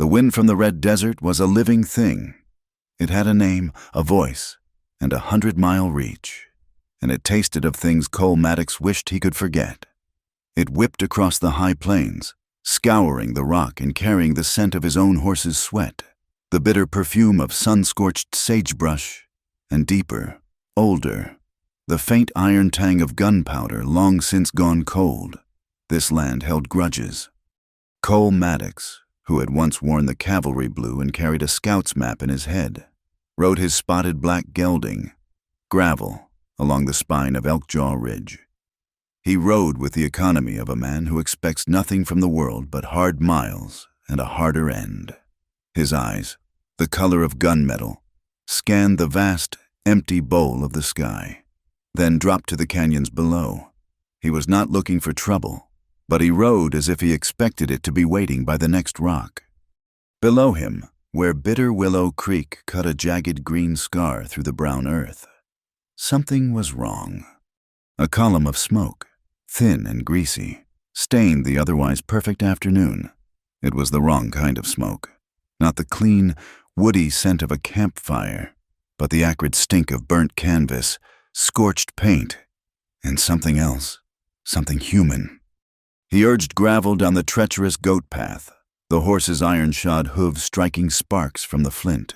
The wind from the red desert was a living thing. It had a name, a voice, and 100-mile reach, and it tasted of things Cole Maddox wished he could forget. It whipped across the high plains, scouring the rock and carrying the scent of his own horse's sweat, the bitter perfume of sun-scorched sagebrush, and deeper, older, the faint iron tang of gunpowder long since gone cold. This land held grudges. Cole Maddox, who had once worn the cavalry blue and carried a scout's map in his head, rode his spotted black gelding, Gravel, along the spine of Elkjaw Ridge. He rode with the economy of a man who expects nothing from the world but hard miles and a harder end. His eyes, the color of gunmetal, scanned the vast, empty bowl of the sky, then dropped to the canyons below. He was not looking for trouble, but he rode as if he expected it to be waiting by the next rock. Below him, where Bitter Willow Creek cut a jagged green scar through the brown earth, something was wrong. A column of smoke, thin and greasy, stained the otherwise perfect afternoon. It was the wrong kind of smoke, not the clean, woody scent of a campfire, but the acrid stink of burnt canvas, scorched paint, and something else, something human. He urged Gravel down the treacherous goat path, the horse's iron-shod hooves striking sparks from the flint.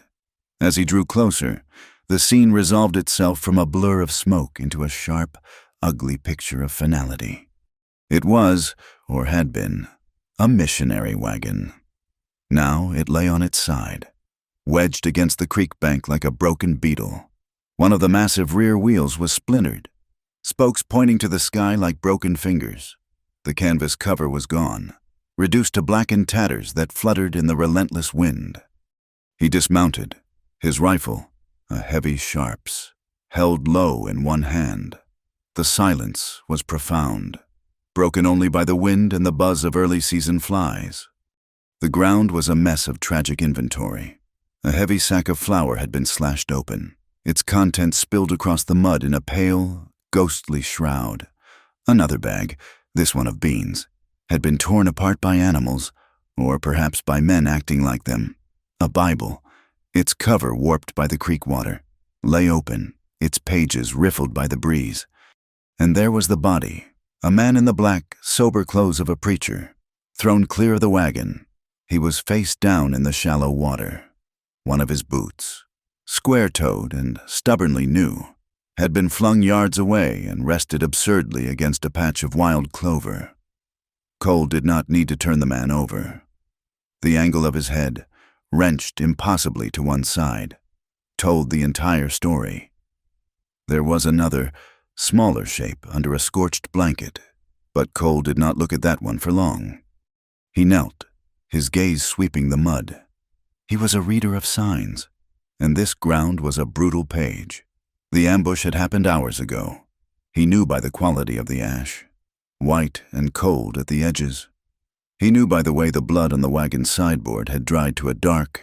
As he drew closer, the scene resolved itself from a blur of smoke into a sharp, ugly picture of finality. It was, or had been, a missionary wagon. Now it lay on its side, wedged against the creek bank like a broken beetle. One of the massive rear wheels was splintered, spokes pointing to the sky like broken fingers. The canvas cover was gone, reduced to blackened tatters that fluttered in the relentless wind. He dismounted, his rifle, a heavy Sharps, held low in one hand. The silence was profound, broken only by the wind and the buzz of early-season flies. The ground was a mess of tragic inventory. A heavy sack of flour had been slashed open, its contents spilled across the mud in a pale, ghostly shroud. Another bag, this one of beans, had been torn apart by animals, or perhaps by men acting like them. A Bible, its cover warped by the creek water, lay open, its pages riffled by the breeze. And there was the body, a man in the black, sober clothes of a preacher, thrown clear of the wagon. He was face down in the shallow water. One of his boots, square-toed and stubbornly new, had been flung yards away and rested absurdly against a patch of wild clover. Cole did not need to turn the man over. The angle of his head, wrenched impossibly to one side, told the entire story. There was another, smaller shape under a scorched blanket, but Cole did not look at that one for long. He knelt, his gaze sweeping the mud. He was a reader of signs, and this ground was a brutal page. The ambush had happened hours ago. He knew by the quality of the ash, white and cold at the edges. He knew by the way the blood on the wagon's sideboard had dried to a dark,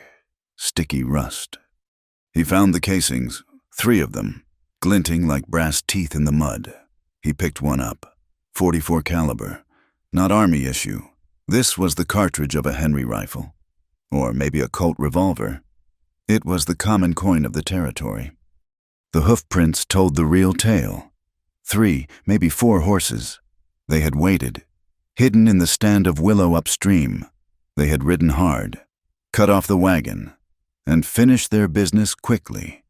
sticky rust. He found the casings, 3 of them, glinting like brass teeth in the mud. He picked one up, .44 caliber, not army issue. This was the cartridge of a Henry rifle, or maybe a Colt revolver. It was the common coin of the territory. The hoofprints told the real tale. 3, maybe 4 horses. They had waited, hidden in the stand of willow upstream. They had ridden hard, cut off the wagon, and finished their business quickly.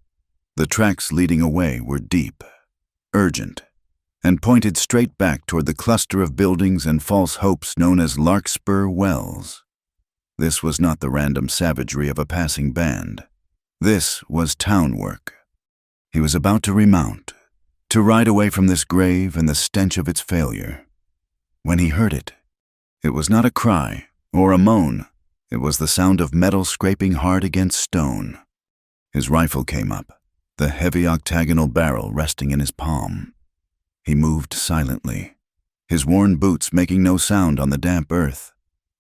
The tracks leading away were deep, urgent, and pointed straight back toward the cluster of buildings and false hopes known as Larkspur Wells. This was not the random savagery of a passing band. This was town work. He was about to remount, to ride away from this grave and the stench of its failure. When he heard it, it was not a cry or a moan. It was the sound of metal scraping hard against stone. His rifle came up, the heavy octagonal barrel resting in his palm. He moved silently, his worn boots making no sound on the damp earth.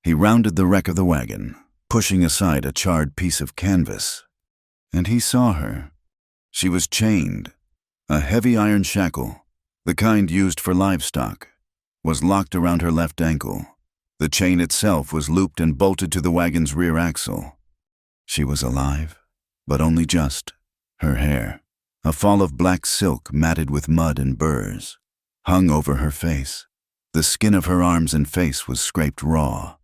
He rounded the wreck of the wagon, pushing aside a charred piece of canvas, and he saw her. She was chained. A heavy iron shackle, the kind used for livestock, was locked around her left ankle. The chain itself was looped and bolted to the wagon's rear axle. She was alive, but only just. Her hair, a fall of black silk matted with mud and burrs, hung over her face. The skin of her arms and face was scraped raw,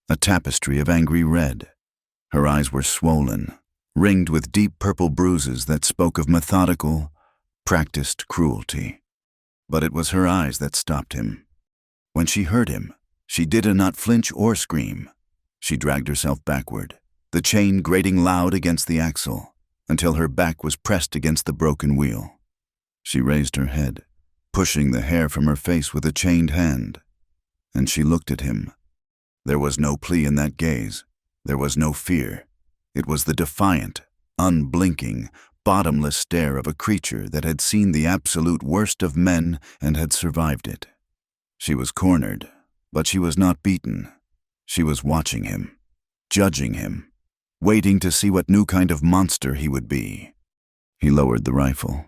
a tapestry of angry red. Her eyes were swollen, ringed with deep purple bruises that spoke of methodical, practiced cruelty. But it was her eyes that stopped him. When she heard him, she did not flinch or scream. She dragged herself backward, the chain grating loud against the axle, until her back was pressed against the broken wheel. She raised her head, pushing the hair from her face with a chained hand, and she looked at him. There was no plea in that gaze. There was no fear. It was the defiant, unblinking, bottomless stare of a creature that had seen the absolute worst of men and had survived it. She was cornered, but she was not beaten. She was watching him, judging him, waiting to see what new kind of monster he would be. He lowered the rifle.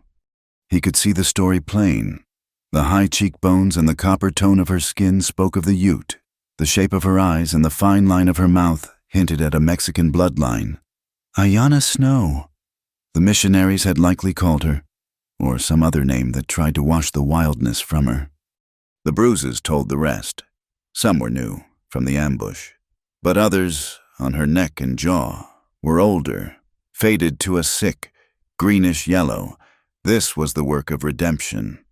He could see the story plain. The high cheekbones and the copper tone of her skin spoke of the Ute. The shape of her eyes and the fine line of her mouth hinted at a Mexican bloodline. Ayanna Snow, the missionaries had likely called her, or some other name that tried to wash the wildness from her. The bruises told the rest. Some were new, from the ambush, but others, on her neck and jaw, were older, faded to a sick, greenish yellow. This was the work of redemption.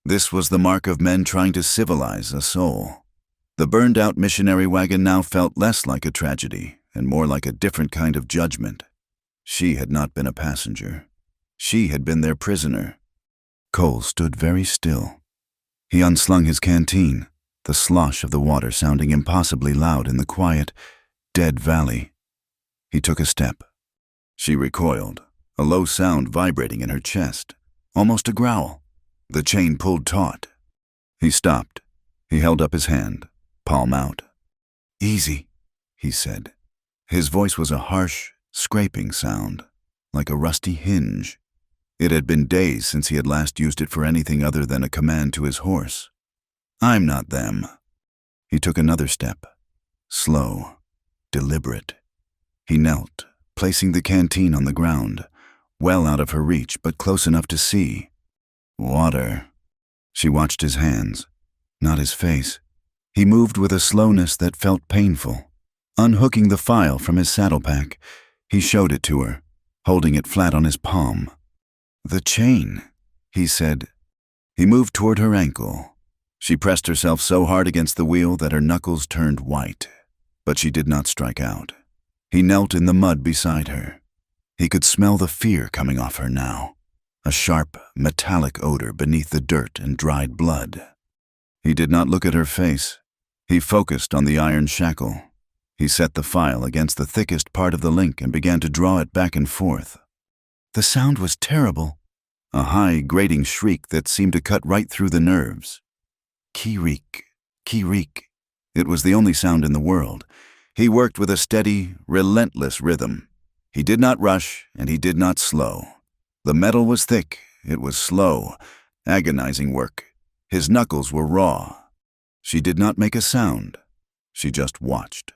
This was the mark of men trying to civilize a soul. The burned-out missionary wagon now felt less like a tragedy and more like a different kind of judgment. She had not been a passenger. She had been their prisoner. Cole stood very still. He unslung his canteen, the slosh of the water sounding impossibly loud in the quiet, dead valley. He took a step. She recoiled, a low sound vibrating in her chest, almost a growl. The chain pulled taut. He stopped. He held up his hand, palm out. "Easy," he said. His voice was a harsh, scraping sound, like a rusty hinge. It had been days since he had last used it for anything other than a command to his horse. "I'm not them." He took another step, slow, deliberate. He knelt, placing the canteen on the ground, well out of her reach but close enough to see. Water. She watched his hands, not his face. He moved with a slowness that felt painful. Unhooking the file from his saddlepack, he showed it to her, holding it flat on his palm. "The chain," he said. He moved toward her ankle. She pressed herself so hard against the wheel that her knuckles turned white, but she did not strike out. He knelt in the mud beside her. He could smell the fear coming off her now, a sharp, metallic odor beneath the dirt and dried blood. He did not look at her face. He focused on the iron shackle. He set the file against the thickest part of the link and began to draw it back and forth. The sound was terrible, a high, grating shriek that seemed to cut right through the nerves. Ki-reek, ki-reek. It was the only sound in the world. He worked with a steady, relentless rhythm. He did not rush, and he did not slow. The metal was thick, it was slow, agonizing work. His knuckles were raw. She did not make a sound. She just watched,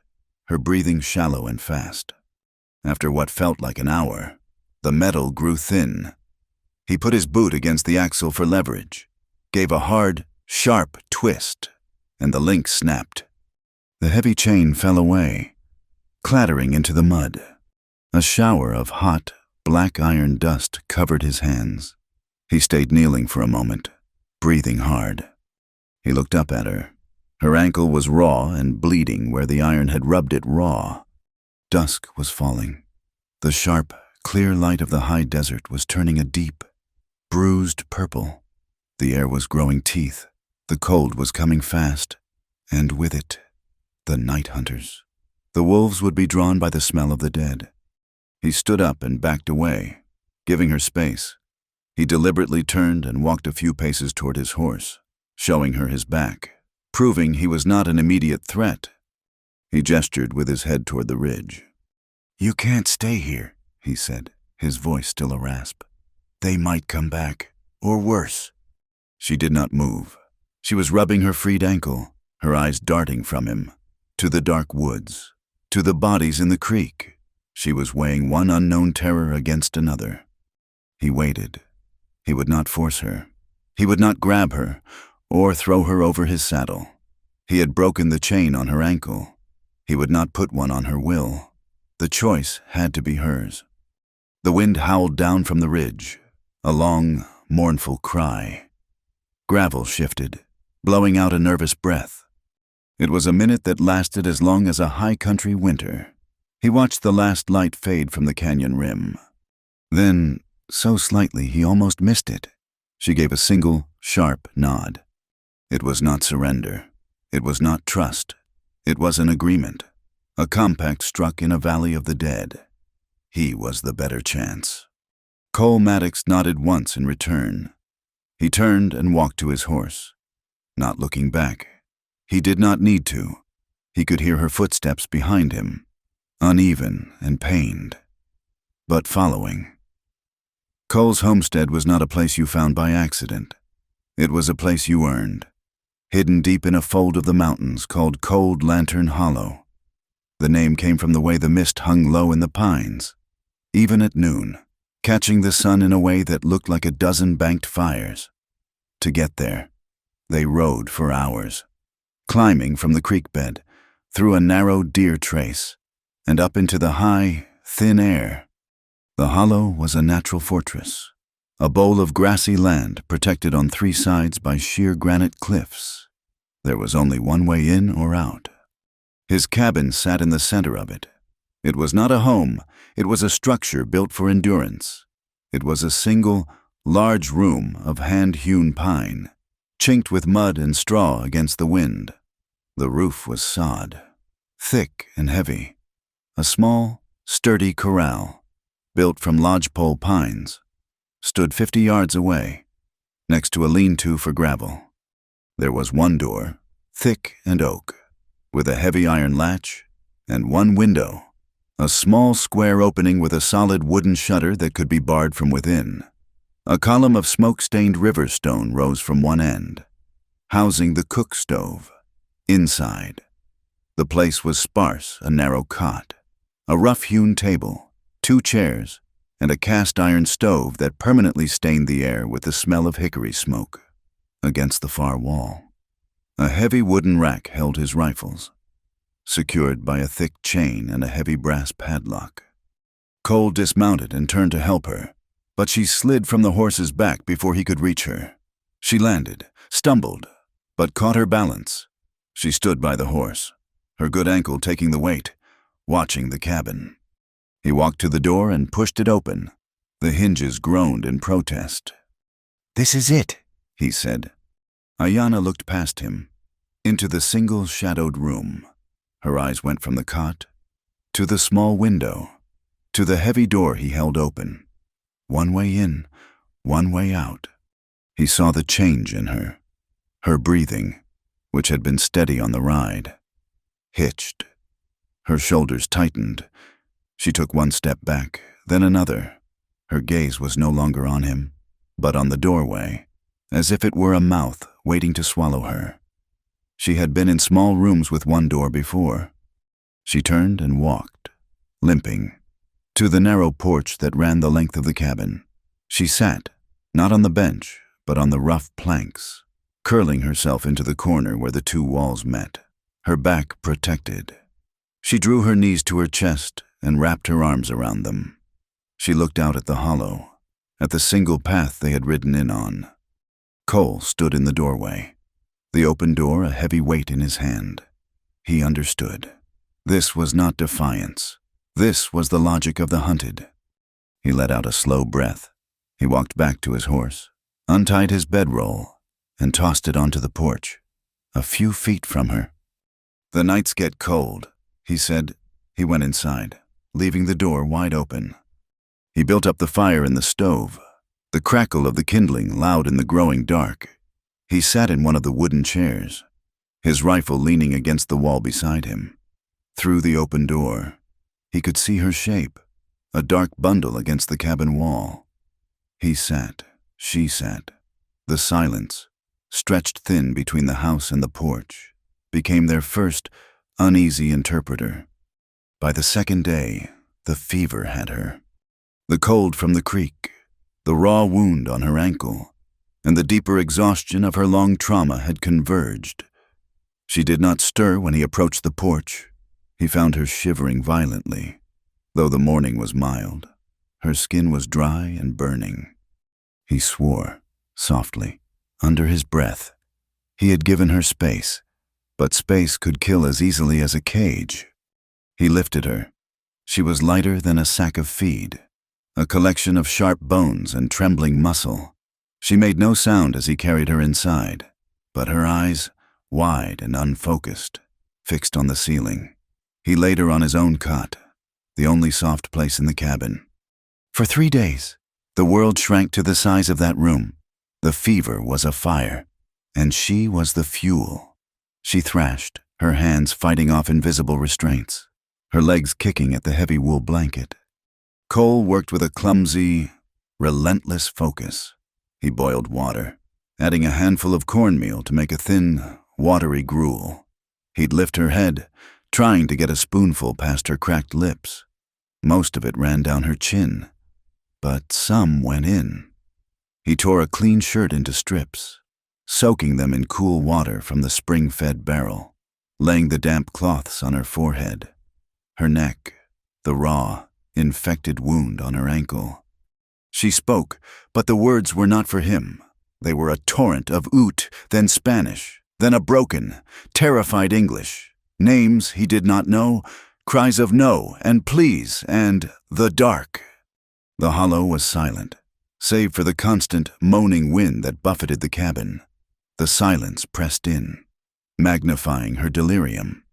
her breathing shallow and fast. After what felt like an hour, the metal grew thin. He put his boot against the axle for leverage, gave a hard, sharp twist, and the link snapped. The heavy chain fell away, clattering into the mud. A shower of hot, black iron dust covered his hands. He stayed kneeling for a moment, breathing hard. He looked up at her. Her ankle was raw and bleeding where the iron had rubbed it raw. Dusk was falling. The sharp, clear light of the high desert was turning a deep, bruised purple. The air was growing teeth. The cold was coming fast, and with it, the night hunters. The wolves would be drawn by the smell of the dead. He stood up and backed away, giving her space. He deliberately turned and walked a few paces toward his horse, showing her his back, proving he was not an immediate threat. He gestured with his head toward the ridge. "You can't stay here," he said, his voice still a rasp. "They might come back, or worse." She did not move. She was rubbing her freed ankle, her eyes darting from him. to the dark woods, to the bodies in the creek. She was weighing one unknown terror against another. He waited. He would not force her. He would not grab her or throw her over his saddle. He had broken the chain on her ankle. He would not put one on her will. The choice had to be hers. The wind howled down from the ridge, a long, mournful cry. Gravel shifted, blowing out a nervous breath. It was a minute that lasted as long as a high-country winter. He watched the last light fade from the canyon rim. Then, so slightly he almost missed it, she gave a single, sharp nod. It was not surrender. It was not trust. It was an agreement, a compact struck in a valley of the dead. He was the better chance. Cole Maddox nodded once in return. He turned and walked to his horse, not looking back. He did not need to. He could hear her footsteps behind him, uneven and pained, but following. Cole's homestead was not a place you found by accident. It was a place you earned, hidden deep in a fold of the mountains called Cold Lantern Hollow. The name came from the way the mist hung low in the pines, even at noon, catching the sun in a way that looked like a dozen banked fires. To get there, they rode for hours, climbing from the creek bed, through a narrow deer trace, and up into the high, thin air. The hollow was a natural fortress, a bowl of grassy land protected on three sides by sheer granite cliffs. There was only one way in or out. His cabin sat in the center of it. It was not a home. It was a structure built for endurance. It was a single, large room of hand-hewn pine, chinked with mud and straw against the wind. The roof was sod, thick and heavy. A small, sturdy corral, built from lodgepole pines, stood 50 yards away, next to a lean-to for gravel. There was one door, thick and oak, with a heavy iron latch, and one window, a small square opening with a solid wooden shutter that could be barred from within. A column of smoke-stained river stone rose from one end, housing the cook stove. Inside, the place was sparse, a narrow cot, a rough-hewn table, 2 chairs, and a cast-iron stove that permanently stained the air with the smell of hickory smoke. Against the far wall, a heavy wooden rack held his rifles, secured by a thick chain and a heavy brass padlock. Cole dismounted and turned to help her, but she slid from the horse's back before he could reach her. She landed, stumbled, but caught her balance. She stood by the horse, her good ankle taking the weight, watching the cabin. He walked to the door and pushed it open. The hinges groaned in protest. "This is it," he said. Ayanna looked past him, into the single shadowed room. Her eyes went from the cot to the small window, to the heavy door he held open. One way in, one way out. He saw the change in her, her breathing, which had been steady on the ride, hitched. Her shoulders tightened. She took one step back, then another. Her gaze was no longer on him, but on the doorway, as if it were a mouth waiting to swallow her. She had been in small rooms with one door before. She turned and walked, limping, to the narrow porch that ran the length of the cabin. She sat, not on the bench, but on the rough planks, curling herself into the corner where the 2 walls met, her back protected. She drew her knees to her chest and wrapped her arms around them. She looked out at the hollow, at the single path they had ridden in on. Cole stood in the doorway, the open door a heavy weight in his hand. He understood. This was not defiance. This was the logic of the hunted. He let out a slow breath. He walked back to his horse, untied his bedroll, and tossed it onto the porch, a few feet from her. "The nights get cold," he said. He went inside, leaving the door wide open. He built up the fire in the stove, the crackle of the kindling loud in the growing dark. He sat in one of the wooden chairs, his rifle leaning against the wall beside him. Through the open door, he could see her shape, a dark bundle against the cabin wall. He sat, she sat. The silence, stretched thin between the house and the porch, became their first, uneasy interpreter. By the second day, the fever had her. The cold from the creek, the raw wound on her ankle, and the deeper exhaustion of her long trauma had converged. She did not stir when he approached the porch. He found her shivering violently. Though the morning was mild, her skin was dry and burning. He swore, softly, under his breath. He had given her space, but space could kill as easily as a cage. He lifted her. She was lighter than a sack of feed, a collection of sharp bones and trembling muscle. She made no sound as he carried her inside, but her eyes, wide and unfocused, fixed on the ceiling. He laid her on his own cot, the only soft place in the cabin. For 3 days, the world shrank to the size of that room. The fever was a fire, and she was the fuel. She thrashed, her hands fighting off invisible restraints, her legs kicking at the heavy wool blanket. Cole worked with a clumsy, relentless focus. He boiled water, adding a handful of cornmeal to make a thin, watery gruel. He'd lift her head, trying to get a spoonful past her cracked lips. Most of it ran down her chin, but some went in. He tore a clean shirt into strips, soaking them in cool water from the spring-fed barrel, laying the damp cloths on her forehead, her neck, the raw, infected wound on her ankle. She spoke, but the words were not for him. They were a torrent of oot, then Spanish, then a broken, terrified English. Names he did not know, cries of no and please and the dark. The hollow was silent, save for the constant, moaning wind that buffeted the cabin. The silence pressed in, magnifying her delirium.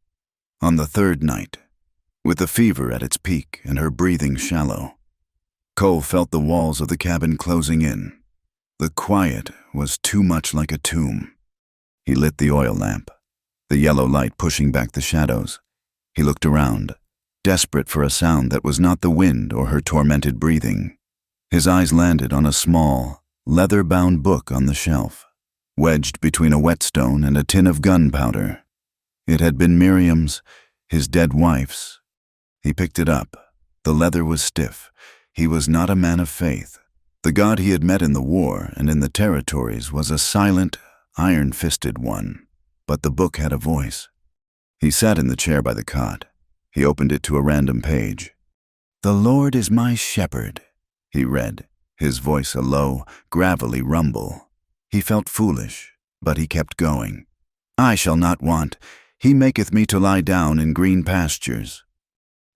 On the third night, with the fever at its peak and her breathing shallow, Cole felt the walls of the cabin closing in. The quiet was too much like a tomb. He lit the oil lamp, the yellow light pushing back the shadows. He looked around, desperate for a sound that was not the wind or her tormented breathing. His eyes landed on a small, leather-bound book on the shelf, wedged between a whetstone and a tin of gunpowder. It had been Miriam's, his dead wife's. He picked it up. The leather was stiff. He was not a man of faith. The God he had met in the war and in the territories was a silent, iron-fisted one, but the book had a voice. He sat in the chair by the cot. He opened it to a random page. "The Lord is my shepherd," he read, his voice a low, gravelly rumble. He felt foolish, but he kept going. "I shall not want. He maketh me to lie down in green pastures."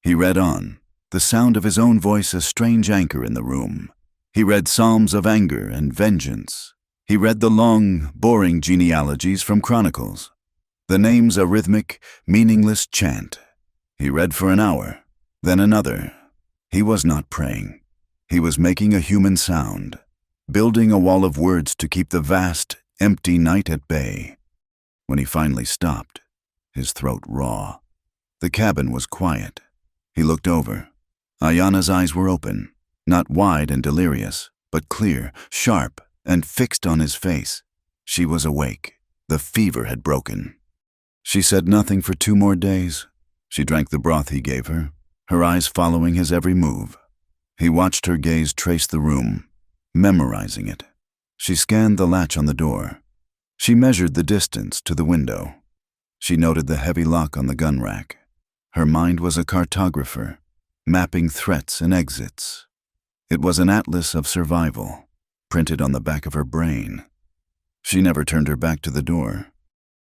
He read on, the sound of his own voice a strange anchor in the room. He read psalms of anger and vengeance. He read the long, boring genealogies from Chronicles, the names a rhythmic, meaningless chant. He read for an hour, then another. He was not praying. He was making a human sound, building a wall of words to keep the vast, empty night at bay. When he finally stopped, his throat raw, the cabin was quiet. He looked over. Ayana's eyes were open, not wide and delirious, but clear, sharp, and fixed on his face. She was awake. The fever had broken. She said nothing for 2 more days. She drank the broth he gave her eyes following his every move. He watched her gaze trace the room, memorizing it. She scanned the latch on the door. She measured the distance to the window. She noted the heavy lock on the gun rack. Her mind was a cartographer, mapping threats and exits. It was an atlas of survival, printed on the back of her brain. She never turned her back to the door.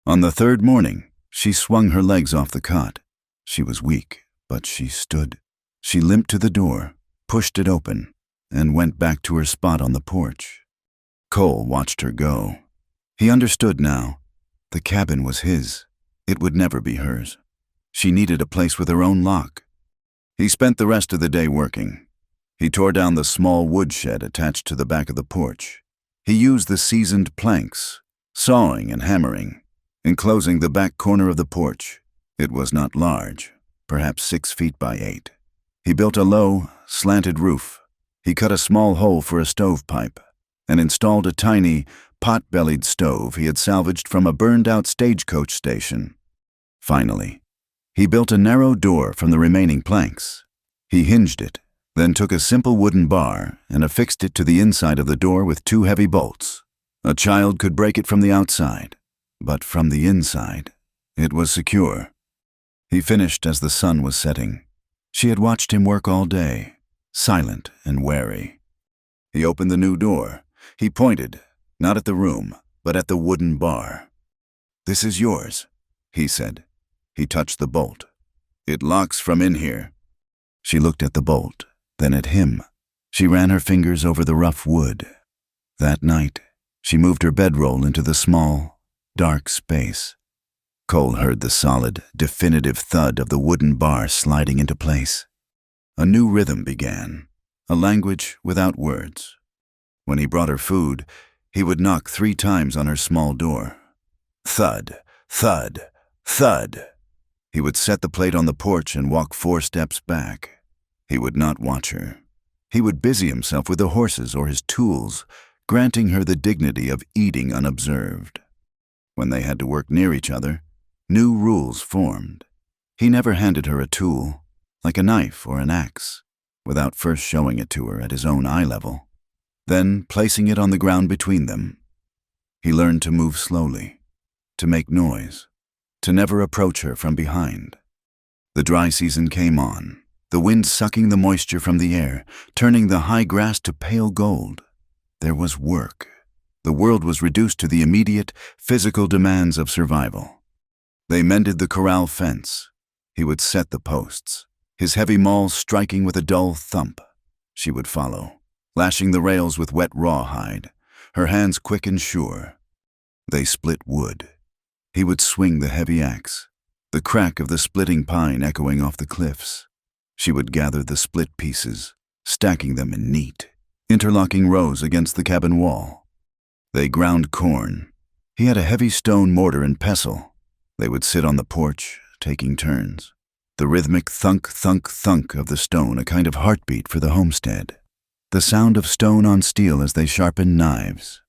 On the third morning, she swung her legs off the cot. She was weak, but she stood. She limped to the door, pushed it open, and went back to her spot on the porch. Cole watched her go. He understood now. The cabin was his. It would never be hers. She needed a place with her own lock. He spent the rest of the day working. He tore down the small woodshed attached to the back of the porch. He used the seasoned planks, sawing and hammering, enclosing the back corner of the porch. It was not large, perhaps 6 feet by 8. He built a low, slanted roof. He cut a small hole for a stovepipe and installed a tiny, pot-bellied stove he had salvaged from a burned-out stagecoach station. Finally, He built a narrow door from the remaining planks. He hinged it, then took a simple wooden bar and affixed it to the inside of the door with 2 heavy bolts. A child could break it from the outside, but from the inside, it was secure. He finished as the sun was setting. She had watched him work all day, silent and wary. He opened the new door. He pointed, not at the room, but at the wooden bar. "This is yours," he said. He touched the bolt. "It locks from in here." She looked at the bolt, then at him. She ran her fingers over the rough wood. That night, she moved her bedroll into the small, dark space. Cole heard the solid, definitive thud of the wooden bar sliding into place. A new rhythm began, a language without words. When he brought her food, he would knock 3 times on her small door. Thud, thud, thud. He would set the plate on the porch and walk 4 steps back. He would not watch her. He would busy himself with the horses or his tools, granting her the dignity of eating unobserved. When they had to work near each other, new rules formed. He never handed her a tool, like a knife or an axe, without first showing it to her at his own eye level, then placing it on the ground between them. He learned to move slowly, to make noise, to never approach her from behind. The dry season came on, the wind sucking the moisture from the air, turning the high grass to pale gold. There was work. The world was reduced to the immediate, physical demands of survival. They mended the corral fence. He would set the posts, his heavy maul striking with a dull thump. She would follow, lashing the rails with wet rawhide, her hands quick and sure. They split wood. He would swing the heavy axe, the crack of the splitting pine echoing off the cliffs. She would gather the split pieces, stacking them in neat, interlocking rows against the cabin wall. They ground corn. He had a heavy stone mortar and pestle. They would sit on the porch, taking turns. The rhythmic thunk, thunk, thunk of the stone, a kind of heartbeat for the homestead. The sound of stone on steel as they sharpened knives.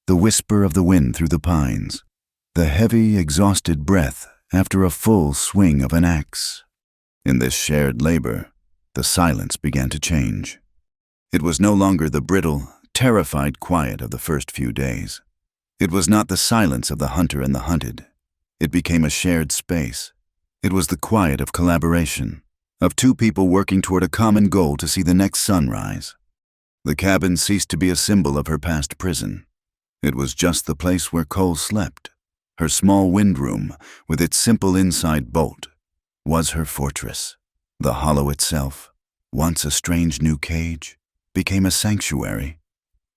The whisper of the wind through the pines. The heavy, exhausted breath after a full swing of an axe. In this shared labor, the silence began to change. It was no longer the brittle, terrified quiet of the first few days. It was not the silence of the hunter and the hunted. It became a shared space. It was the quiet of collaboration, of 2 people working toward a common goal to see the next sunrise. The cabin ceased to be a symbol of her past prison. It was just the place where Cole slept. Her small wind room, with its simple inside bolt, was her fortress. The hollow itself, once a strange new cage, became a sanctuary.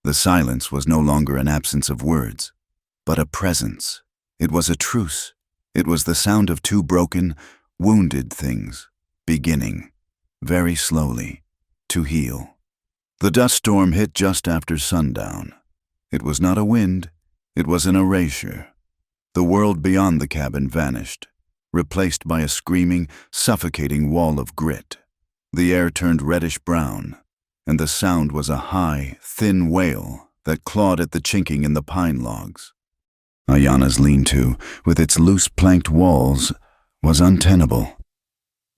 The silence was no longer an absence of words, but a presence. It was a truce. It was the sound of 2 broken, wounded things, beginning, very slowly, to heal. The dust storm hit just after sundown. It was not a wind, it was an erasure. The world beyond the cabin vanished, replaced by a screaming, suffocating wall of grit. The air turned reddish-brown, and the sound was a high, thin wail that clawed at the chinking in the pine logs. Ayana's lean-to, with its loose-planked walls, was untenable.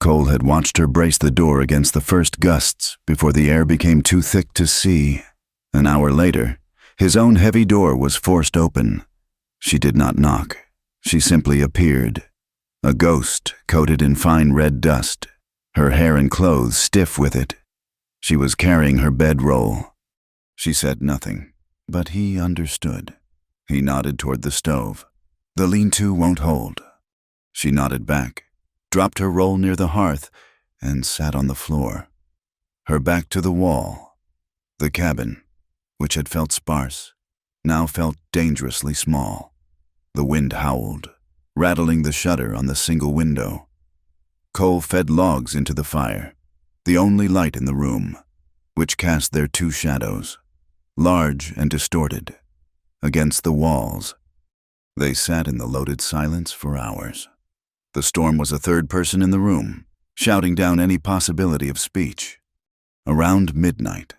Cole had watched her brace the door against the first gusts before the air became too thick to see. An hour later, his own heavy door was forced open. She did not knock. She simply appeared. A ghost coated in fine red dust, her hair and clothes stiff with it. She was carrying her bedroll. She said nothing, but he understood. He nodded toward the stove. "The lean-to won't hold." She nodded back, dropped her roll near the hearth, and sat on the floor, her back to the wall. The cabin, which had felt sparse, now felt dangerously small. The wind howled, rattling the shutter on the single window. Cole fed logs into the fire, the only light in the room, which cast their 2 shadows, large and distorted, against the walls. They sat in the loaded silence for hours. The storm was a 3rd person in the room, shouting down any possibility of speech. Around midnight,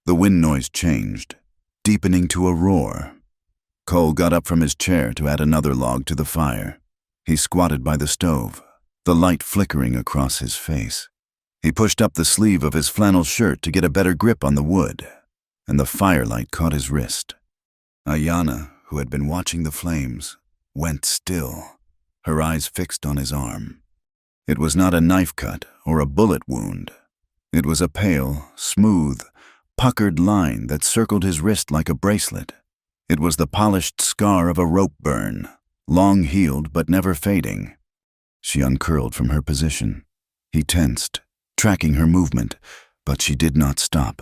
the wind noise changed, deepening to a roar. Cole got up from his chair to add another log to the fire. He squatted by the stove, the light flickering across his face. He pushed up the sleeve of his flannel shirt to get a better grip on the wood, and the firelight caught his wrist. Ayana, who had been watching the flames, went still, her eyes fixed on his arm. It was not a knife cut or a bullet wound. It was a pale, smooth, puckered line that circled his wrist like a bracelet. It was the polished scar of a rope burn, long healed but never fading. She uncurled from her position. He tensed, tracking her movement, but she did not stop.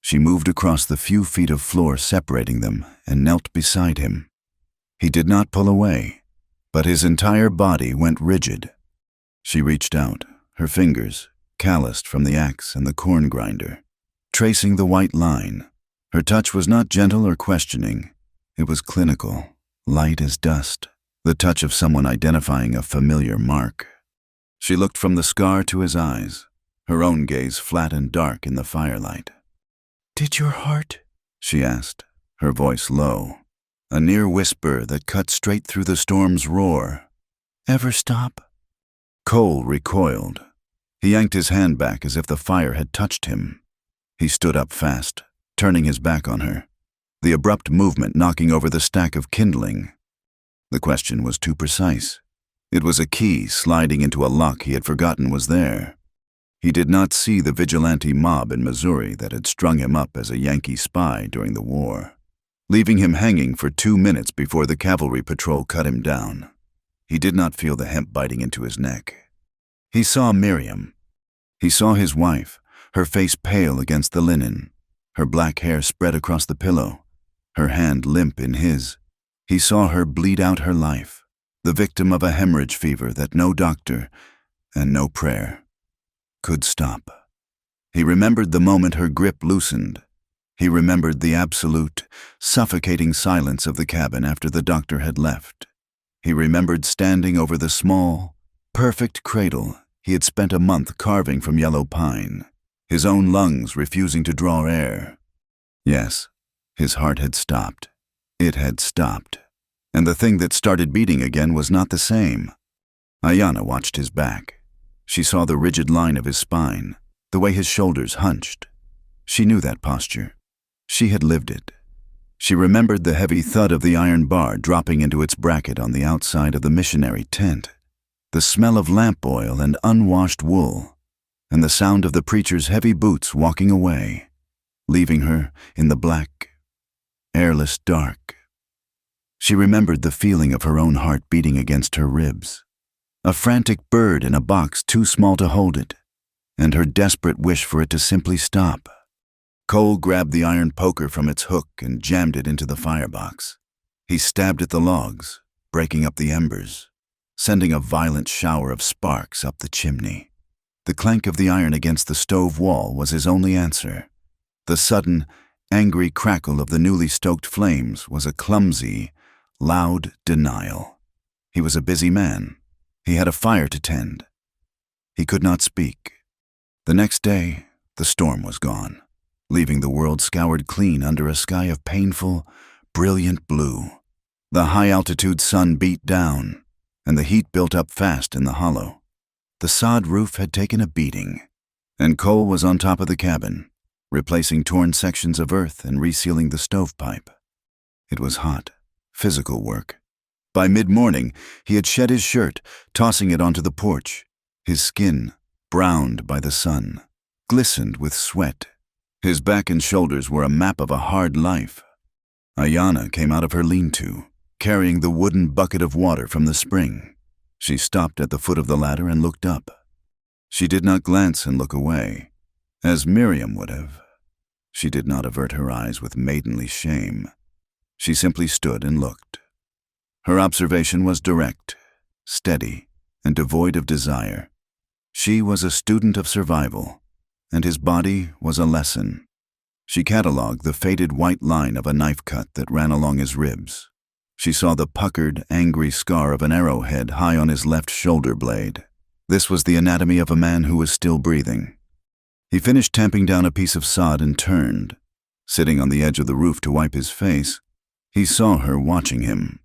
She moved across the few feet of floor separating them and knelt beside him. He did not pull away, but his entire body went rigid. She reached out, her fingers, calloused from the axe and the corn grinder, tracing the white line. Her touch was not gentle or questioning. It was clinical, light as dust, the touch of someone identifying a familiar mark. She looked from the scar to his eyes, her own gaze flat and dark in the firelight. "Did your heart?" she asked, her voice low, a near whisper that cut straight through the storm's roar. "Ever stop?" Cole recoiled. He yanked his hand back as if the fire had touched him. He stood up fast, turning his back on her, the abrupt movement knocking over the stack of kindling. The question was too precise. It was a key sliding into a lock he had forgotten was there. He did not see the vigilante mob in Missouri that had strung him up as a Yankee spy during the war, leaving him hanging for 2 minutes before the cavalry patrol cut him down. He did not feel the hemp biting into his neck. He saw Miriam. He saw his wife, her face pale against the linen, her black hair spread across the pillow, her hand limp in his. He saw her bleed out her life, the victim of a hemorrhage fever that no doctor and no prayer could stop. He remembered the moment her grip loosened. He remembered the absolute, suffocating silence of the cabin after the doctor had left. He remembered standing over the small, perfect cradle he had spent a month carving from yellow pine, his own lungs refusing to draw air. Yes, his heart had stopped. It had stopped. And the thing that started beating again was not the same. Ayana watched his back. She saw the rigid line of his spine, the way his shoulders hunched. She knew that posture. She had lived it. She remembered the heavy thud of the iron bar dropping into its bracket on the outside of the missionary tent, the smell of lamp oil and unwashed wool, and the sound of the preacher's heavy boots walking away, leaving her in the black, airless dark. She remembered the feeling of her own heart beating against her ribs, a frantic bird in a box too small to hold it, and her desperate wish for it to simply stop. Cole grabbed the iron poker from its hook and jammed it into the firebox. He stabbed at the logs, breaking up the embers, sending a violent shower of sparks up the chimney. The clank of the iron against the stove wall was his only answer. The sudden, angry crackle of the newly stoked flames was a clumsy, loud denial. He was a busy man. He had a fire to tend. He could not speak. The next day, the storm was gone, leaving the world scoured clean under a sky of painful, brilliant blue. The high-altitude sun beat down, and the heat built up fast in the hollow. The sod roof had taken a beating, and Cole was on top of the cabin, replacing torn sections of earth and resealing the stovepipe. It was hot, physical work. By mid-morning, he had shed his shirt, tossing it onto the porch. His skin, browned by the sun, glistened with sweat. His back and shoulders were a map of a hard life. Ayana came out of her lean-to, carrying the wooden bucket of water from the spring. She stopped at the foot of the ladder and looked up. She did not glance and look away, as Miriam would have. She did not avert her eyes with maidenly shame. She simply stood and looked. Her observation was direct, steady, and devoid of desire. She was a student of survival, and his body was a lesson. She catalogued the faded white line of a knife cut that ran along his ribs. She saw the puckered, angry scar of an arrowhead high on his left shoulder blade. This was the anatomy of a man who was still breathing. He finished tamping down a piece of sod and turned. Sitting on the edge of the roof to wipe his face, he saw her watching him.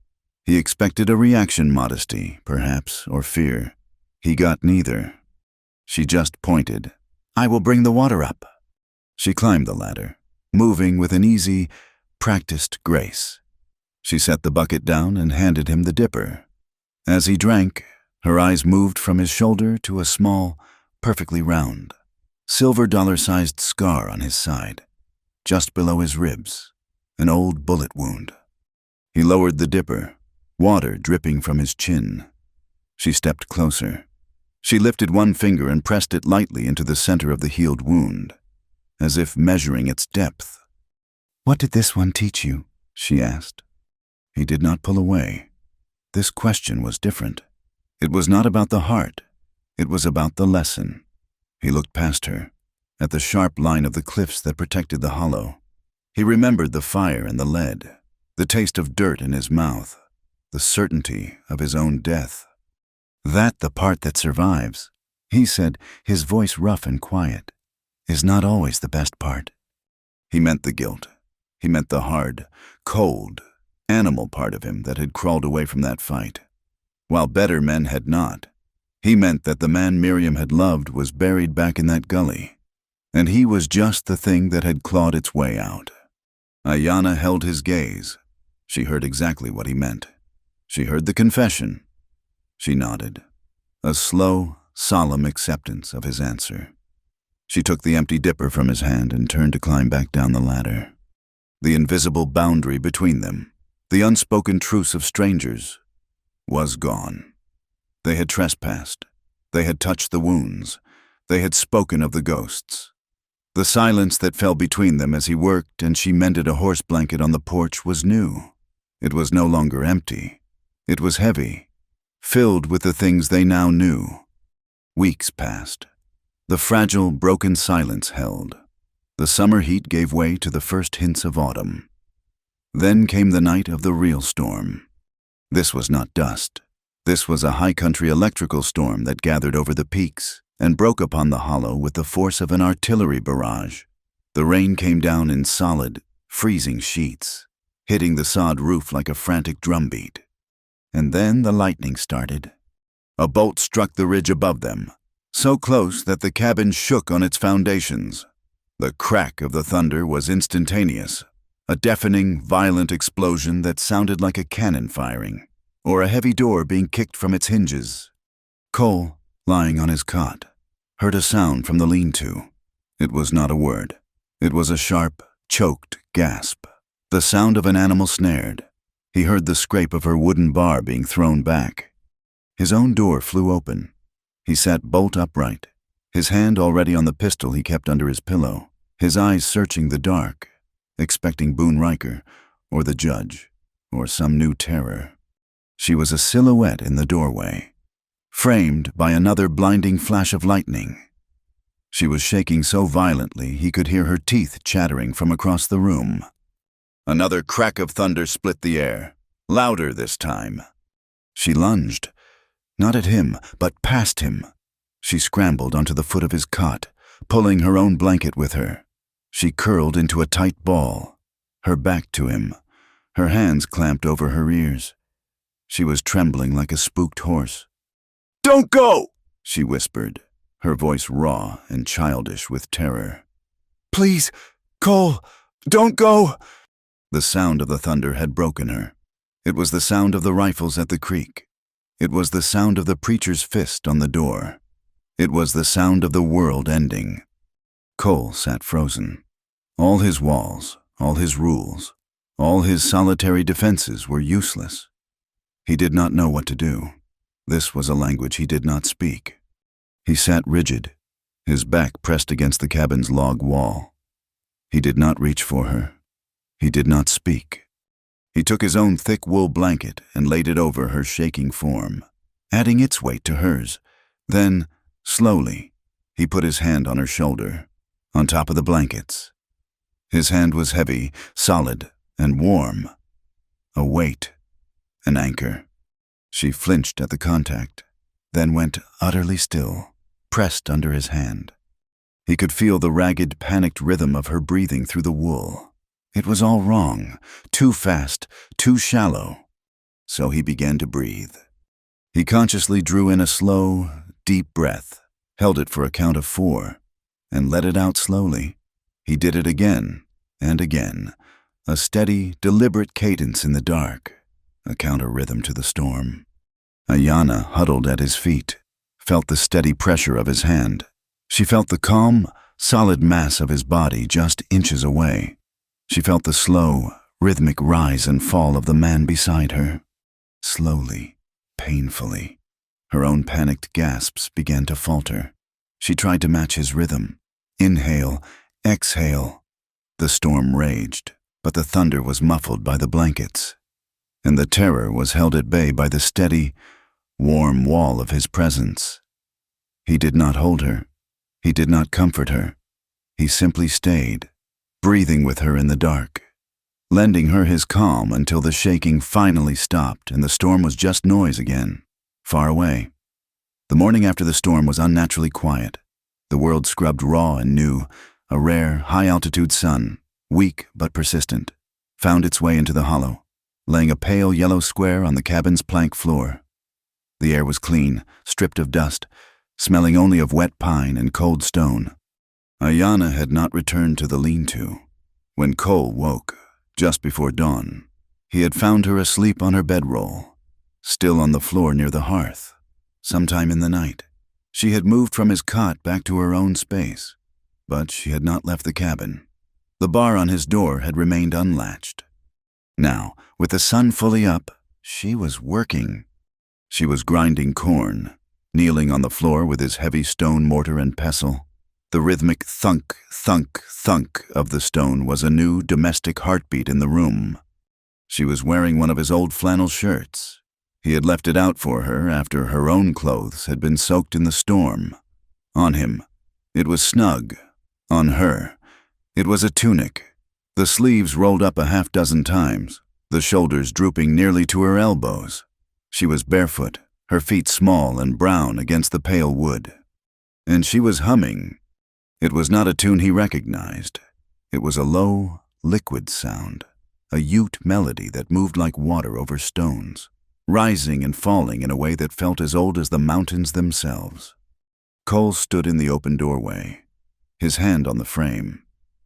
He expected a reaction, modesty, perhaps, or fear. He got neither. She just pointed. "I will bring the water up." She climbed the ladder, moving with an easy, practiced grace. She set the bucket down and handed him the dipper. As he drank, her eyes moved from his shoulder to a small, perfectly round, silver dollar-sized scar on his side, just below his ribs, an old bullet wound. He lowered the dipper, water dripping from his chin. She stepped closer. She lifted one finger and pressed it lightly into the center of the healed wound, as if measuring its depth. "What did this one teach you?" she asked. He did not pull away. This question was different. It was not about the heart. It was about the lesson. He looked past her, at the sharp line of the cliffs that protected the hollow. He remembered the fire and the lead, the taste of dirt in his mouth, the certainty of his own death. "That the part that survives," he said, his voice rough and quiet, "is not always the best part." He meant the guilt. He meant the hard, cold, animal part of him that had crawled away from that fight, while better men had not. He meant that the man Miriam had loved was buried back in that gully, and he was just the thing that had clawed its way out. Ayanna held his gaze. She heard exactly what he meant. She heard the confession. She nodded, a slow, solemn acceptance of his answer. She took the empty dipper from his hand and turned to climb back down the ladder. The invisible boundary between them, the unspoken truce of strangers, was gone. They had trespassed. They had touched the wounds. They had spoken of the ghosts. The silence that fell between them as he worked and she mended a horse blanket on the porch was new. It was no longer empty. It was heavy, filled with the things they now knew. Weeks passed. The fragile, broken silence held. The summer heat gave way to the first hints of autumn. Then came the night of the real storm. This was not dust. This was a high-country electrical storm that gathered over the peaks and broke upon the hollow with the force of an artillery barrage. The rain came down in solid, freezing sheets, hitting the sod roof like a frantic drumbeat. And then the lightning started. A bolt struck the ridge above them, so close that the cabin shook on its foundations. The crack of the thunder was instantaneous, a deafening, violent explosion that sounded like a cannon firing, or a heavy door being kicked from its hinges. Cole, lying on his cot, heard a sound from the lean-to. It was not a word. It was a sharp, choked gasp, the sound of an animal snared. He heard the scrape of her wooden bar being thrown back. His own door flew open. He sat bolt upright, his hand already on the pistol he kept under his pillow, his eyes searching the dark, expecting Boone Riker, or the judge, or some new terror. She was a silhouette in the doorway, framed by another blinding flash of lightning. She was shaking so violently he could hear her teeth chattering from across the room. Another crack of thunder split the air, louder this time. She lunged, not at him, but past him. She scrambled onto the foot of his cot, pulling her own blanket with her. She curled into a tight ball, her back to him, her hands clamped over her ears. She was trembling like a spooked horse. "Don't go!" she whispered, her voice raw and childish with terror. "Please, Cole, don't go!" The sound of the thunder had broken her. It was the sound of the rifles at the creek. It was the sound of the preacher's fist on the door. It was the sound of the world ending. Cole sat frozen. All his walls, all his rules, all his solitary defenses were useless. He did not know what to do. This was a language he did not speak. He sat rigid, his back pressed against the cabin's log wall. He did not reach for her. He did not speak. He took his own thick wool blanket and laid it over her shaking form, adding its weight to hers. Then, slowly, he put his hand on her shoulder, on top of the blankets. His hand was heavy, solid, and warm. A weight, an anchor. She flinched at the contact, then went utterly still, pressed under his hand. He could feel the ragged, panicked rhythm of her breathing through the wool. It was all wrong, too fast, too shallow. So he began to breathe. He consciously drew in a slow, deep breath, held it for a count of 4, and let it out slowly. He did it again and again, a steady, deliberate cadence in the dark, a counter-rhythm to the storm. Ayana, huddled at his feet, felt the steady pressure of his hand. She felt the calm, solid mass of his body just inches away. She felt the slow, rhythmic rise and fall of the man beside her. Slowly, painfully, her own panicked gasps began to falter. She tried to match his rhythm. Inhale, exhale. The storm raged, but the thunder was muffled by the blankets, and the terror was held at bay by the steady, warm wall of his presence. He did not hold her. He did not comfort her. He simply stayed, breathing with her in the dark, lending her his calm until the shaking finally stopped and the storm was just noise again, far away. The morning after the storm was unnaturally quiet. The world scrubbed raw and new. A rare, high-altitude sun, weak but persistent, found its way into the hollow, laying a pale yellow square on the cabin's plank floor. The air was clean, stripped of dust, smelling only of wet pine and cold stone. Ayana had not returned to the lean-to. When Cole woke, just before dawn, he had found her asleep on her bedroll, still on the floor near the hearth. Sometime in the night, she had moved from his cot back to her own space, but she had not left the cabin. The bar on his door had remained unlatched. Now, with the sun fully up, she was working. She was grinding corn, kneeling on the floor with his heavy stone mortar and pestle. The rhythmic thunk, thunk, thunk of the stone was a new domestic heartbeat in the room. She was wearing one of his old flannel shirts. He had left it out for her after her own clothes had been soaked in the storm. On him, it was snug. On her, it was a tunic, the sleeves rolled up a half-dozen times, the shoulders drooping nearly to her elbows. She was barefoot, her feet small and brown against the pale wood. And she was humming. It was not a tune he recognized. It was a low, liquid sound, a Ute melody that moved like water over stones, rising and falling in a way that felt as old as the mountains themselves. Cole stood in the open doorway, his hand on the frame.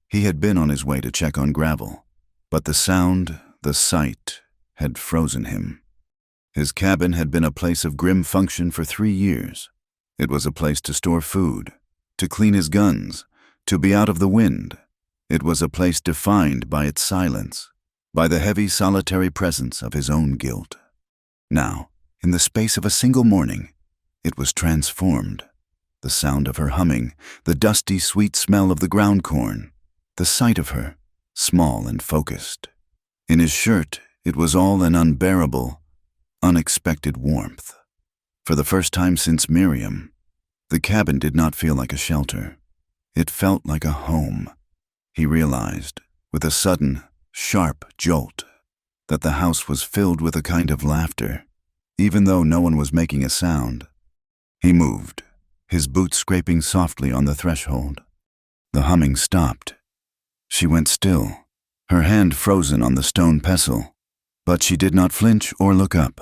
He had been on his way to check on gravel, but the sound, the sight, had frozen him. His cabin had been a place of grim function for 3 years. It was a place to store food, to clean his guns, to be out of the wind. It was a place defined by its silence, by the heavy solitary presence of his own guilt. Now, in the space of a single morning, it was transformed. The sound of her humming, the dusty, sweet smell of the ground corn, the sight of her, small and focused. In his shirt, it was all an unbearable, unexpected warmth. For the first time since Miriam, the cabin did not feel like a shelter. It felt like a home. He realized, with a sudden, sharp jolt, that the house was filled with a kind of laughter, even though no one was making a sound. He moved, his boots scraping softly on the threshold. The humming stopped. She went still, her hand frozen on the stone pestle, but she did not flinch or look up.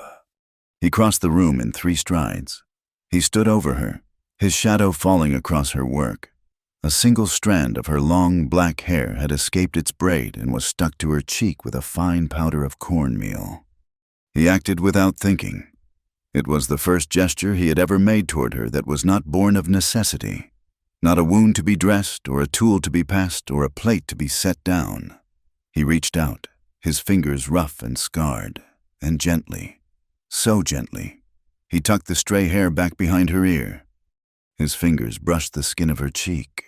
He crossed the room in 3 strides. He stood over her, his shadow falling across her work. A single strand of her long black hair had escaped its braid and was stuck to her cheek with a fine powder of cornmeal. He acted without thinking. It was the first gesture he had ever made toward her that was not born of necessity, not a wound to be dressed or a tool to be passed or a plate to be set down. He reached out, his fingers rough and scarred, and gently, so gently, he tucked the stray hair back behind her ear. His fingers brushed the skin of her cheek.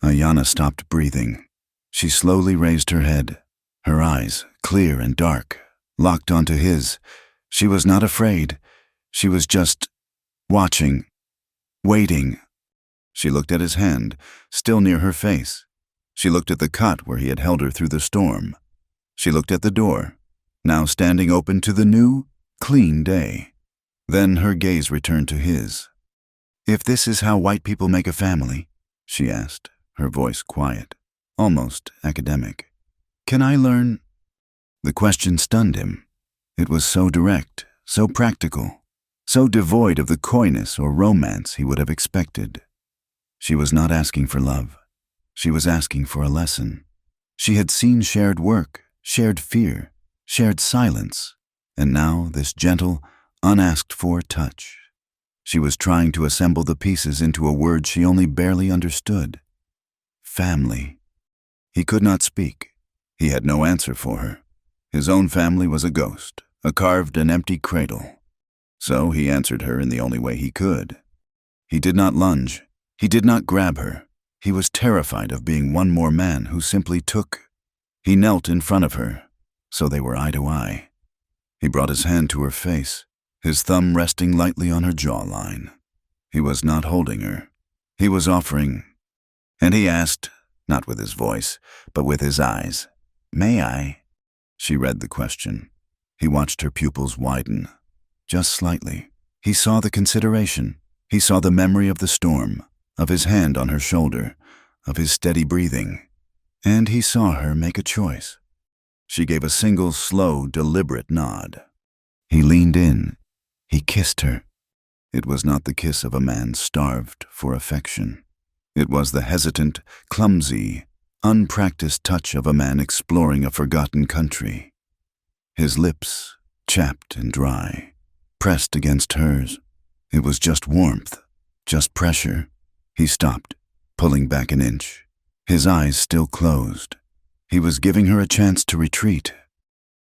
Ayana stopped breathing. She slowly raised her head, her eyes, clear and dark, locked onto his. She was not afraid. She was just watching, waiting. She looked at his hand, still near her face. She looked at the cot where he had held her through the storm. She looked at the door, now standing open to the new, clean day. Then her gaze returned to his. "If this is how white people make a family," she asked, her voice quiet, almost academic, "can I learn?" The question stunned him. It was so direct, so practical. so devoid of the coyness or romance he would have expected. She was not asking for love. She was asking for a lesson. She had seen shared work, shared fear, shared silence, and now this gentle, unasked-for touch. She was trying to assemble the pieces into a word she only barely understood. Family. He could not speak. He had no answer for her. His own family was a ghost, a carved and empty cradle. So he answered her in the only way he could. He did not lunge. He did not grab her. He was terrified of being one more man who simply took. He knelt in front of her, so they were eye to eye. He brought his hand to her face, his thumb resting lightly on her jawline. He was not holding her. He was offering. And he asked, not with his voice, but with his eyes, "May I?" She read the question. He watched her pupils widen. Just slightly. He saw the consideration. He saw the memory of the storm, of his hand on her shoulder, of his steady breathing. And he saw her make a choice. She gave a single, slow, deliberate nod. He leaned in. He kissed her. It was not the kiss of a man starved for affection. It was the hesitant, clumsy, unpracticed touch of a man exploring a forgotten country. His lips, chapped and dry, pressed against hers. It was just warmth, just pressure. He stopped, pulling back an inch, his eyes still closed. He was giving her a chance to retreat.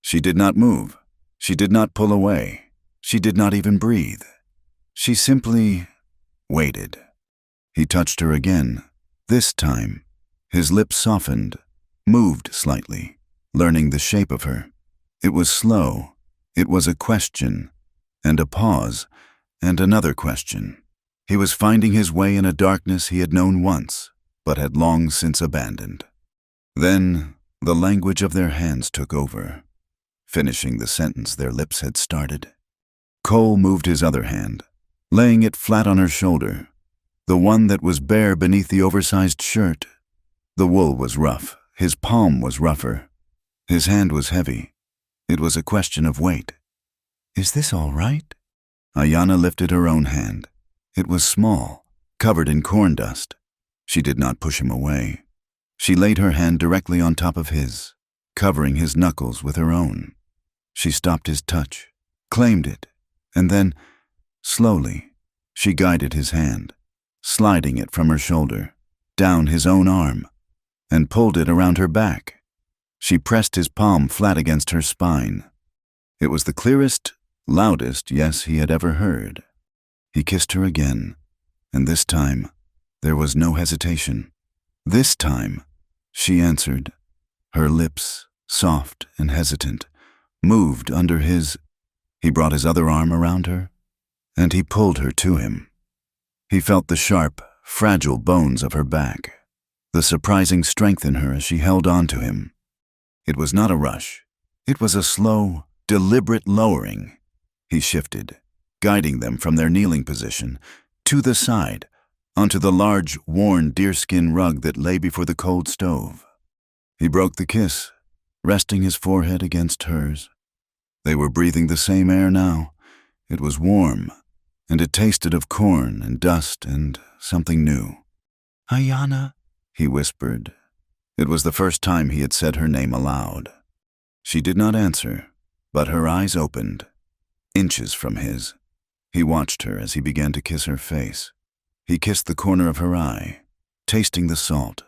She did not move. She did not pull away. She did not even breathe. She simply waited. He touched her again. This time, his lips softened, moved slightly, learning the shape of her. It was slow. It was a question, and a pause, and another question. He was finding his way in a darkness he had known once, but had long since abandoned. Then, the language of their hands took over, finishing the sentence their lips had started. Cole moved his other hand, laying it flat on her shoulder, the one that was bare beneath the oversized shirt. The wool was rough, his palm was rougher. His hand was heavy. It was a question of weight. "Is this all right?" Ayanna lifted her own hand. It was small, covered in corn dust. She did not push him away. She laid her hand directly on top of his, covering his knuckles with her own. She stopped his touch, claimed it, and then, slowly, she guided his hand, sliding it from her shoulder, down his own arm, and pulled it around her back. She pressed his palm flat against her spine. It was the clearest, loudest yes he had ever heard. He kissed her again, and this time, there was no hesitation. This time, she answered. Her lips, soft and hesitant, moved under his. He brought his other arm around her, and he pulled her to him. He felt the sharp, fragile bones of her back, the surprising strength in her as she held on to him. It was not a rush. It was a slow, deliberate lowering. He shifted, guiding them from their kneeling position, to the side, onto the large, worn deerskin rug that lay before the cold stove. He broke the kiss, resting his forehead against hers. They were breathing the same air now. It was warm, and it tasted of corn and dust and something new. "Ayanna," he whispered. It was the first time he had said her name aloud. She did not answer, but her eyes opened, inches from his. He watched her as he began to kiss her face. He kissed the corner of her eye, tasting the salt.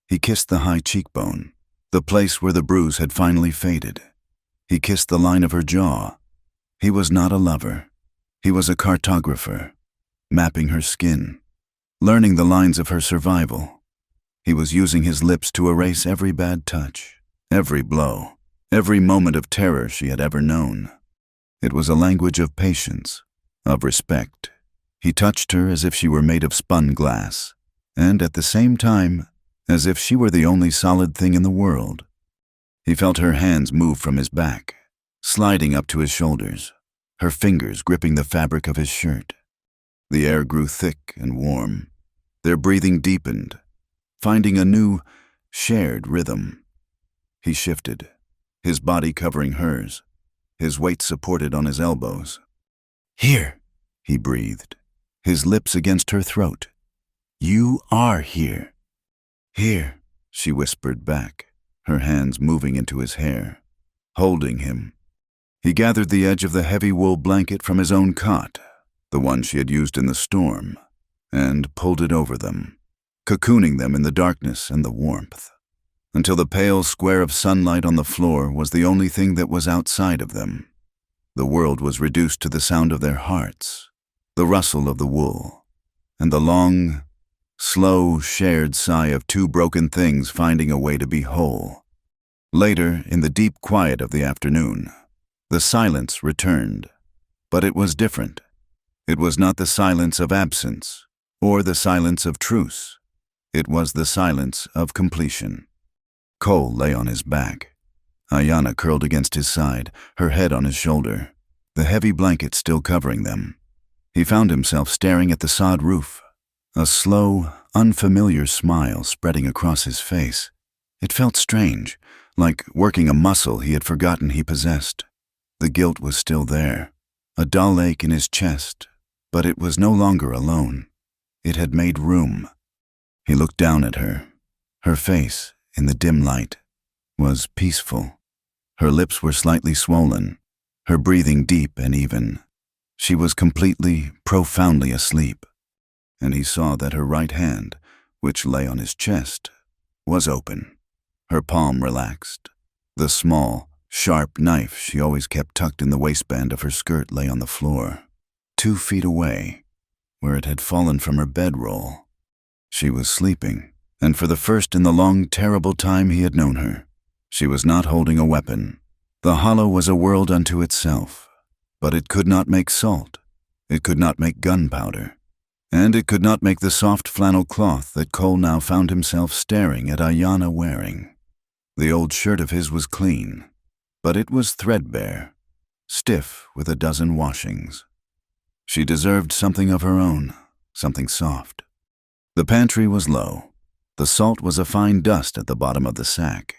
He kissed the high cheekbone, the place where the bruise had finally faded. He kissed the line of her jaw. He was not a lover. He was a cartographer, mapping her skin, learning the lines of her survival. He was using his lips to erase every bad touch, every blow, every moment of terror she had ever known. It was a language of patience, of respect. He touched her as if she were made of spun glass, and at the same time, as if she were the only solid thing in the world. He felt her hands move from his back, sliding up to his shoulders, her fingers gripping the fabric of his shirt. The air grew thick and warm. Their breathing deepened, finding a new, shared rhythm. He shifted, his body covering hers, his weight supported on his elbows. "Here," he breathed, his lips against her throat. "You are here." "Here," she whispered back, her hands moving into his hair, holding him. He gathered the edge of the heavy wool blanket from his own cot, the one she had used in the storm, and pulled it over them, cocooning them in the darkness and the warmth, until the pale square of sunlight on the floor was the only thing that was outside of them. The world was reduced to the sound of their hearts, the rustle of the wool, and the long, slow, shared sigh of two broken things finding a way to be whole. Later, in the deep quiet of the afternoon, the silence returned, but it was different. It was not the silence of absence, or the silence of truce. It was the silence of completion. Cole lay on his back. Ayanna curled against his side, her head on his shoulder, the heavy blanket still covering them. He found himself staring at the sod roof, a slow, unfamiliar smile spreading across his face. It felt strange, like working a muscle he had forgotten he possessed. The guilt was still there, a dull ache in his chest, but it was no longer alone. It had made room. He looked down at her. Her face, in the dim light, was peaceful. Her lips were slightly swollen, her breathing deep and even. She was completely, profoundly asleep, and he saw that her right hand, which lay on his chest, was open, her palm relaxed. The small, sharp knife she always kept tucked in the waistband of her skirt lay on the floor, 2 feet away, where it had fallen from her bedroll. She was sleeping, and for the first in the long, terrible time he had known her, she was not holding a weapon. The hollow was a world unto itself, but it could not make salt, it could not make gunpowder, and it could not make the soft flannel cloth that Cole now found himself staring at Ayanna wearing. The old shirt of his was clean, but it was threadbare, stiff with a dozen washings. She deserved something of her own, something soft. The pantry was low. The salt was a fine dust at the bottom of the sack.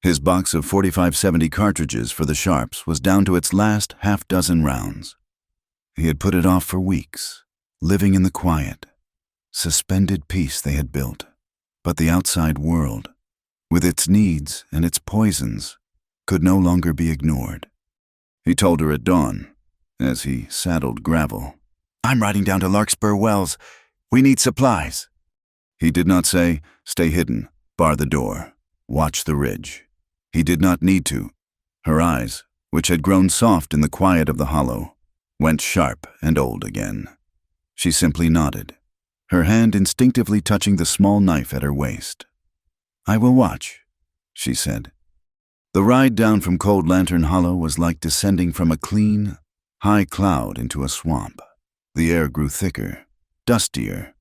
His box of 45-70 cartridges for the sharps was down to its last half-dozen rounds. He had put it off for weeks, living in the quiet, suspended peace they had built. But the outside world, with its needs and its poisons, could no longer be ignored. He told her at dawn, as he saddled Gravel, "I'm riding down to Larkspur Wells. We need supplies." He did not say, "Stay hidden, bar the door, watch the ridge." He did not need to. Her eyes, which had grown soft in the quiet of the hollow, went sharp and old again. She simply nodded, her hand instinctively touching the small knife at her waist. "I will watch," she said. The ride down from Cold Lantern Hollow was like descending from a clean, high cloud into a swamp. The air grew thicker, dustier.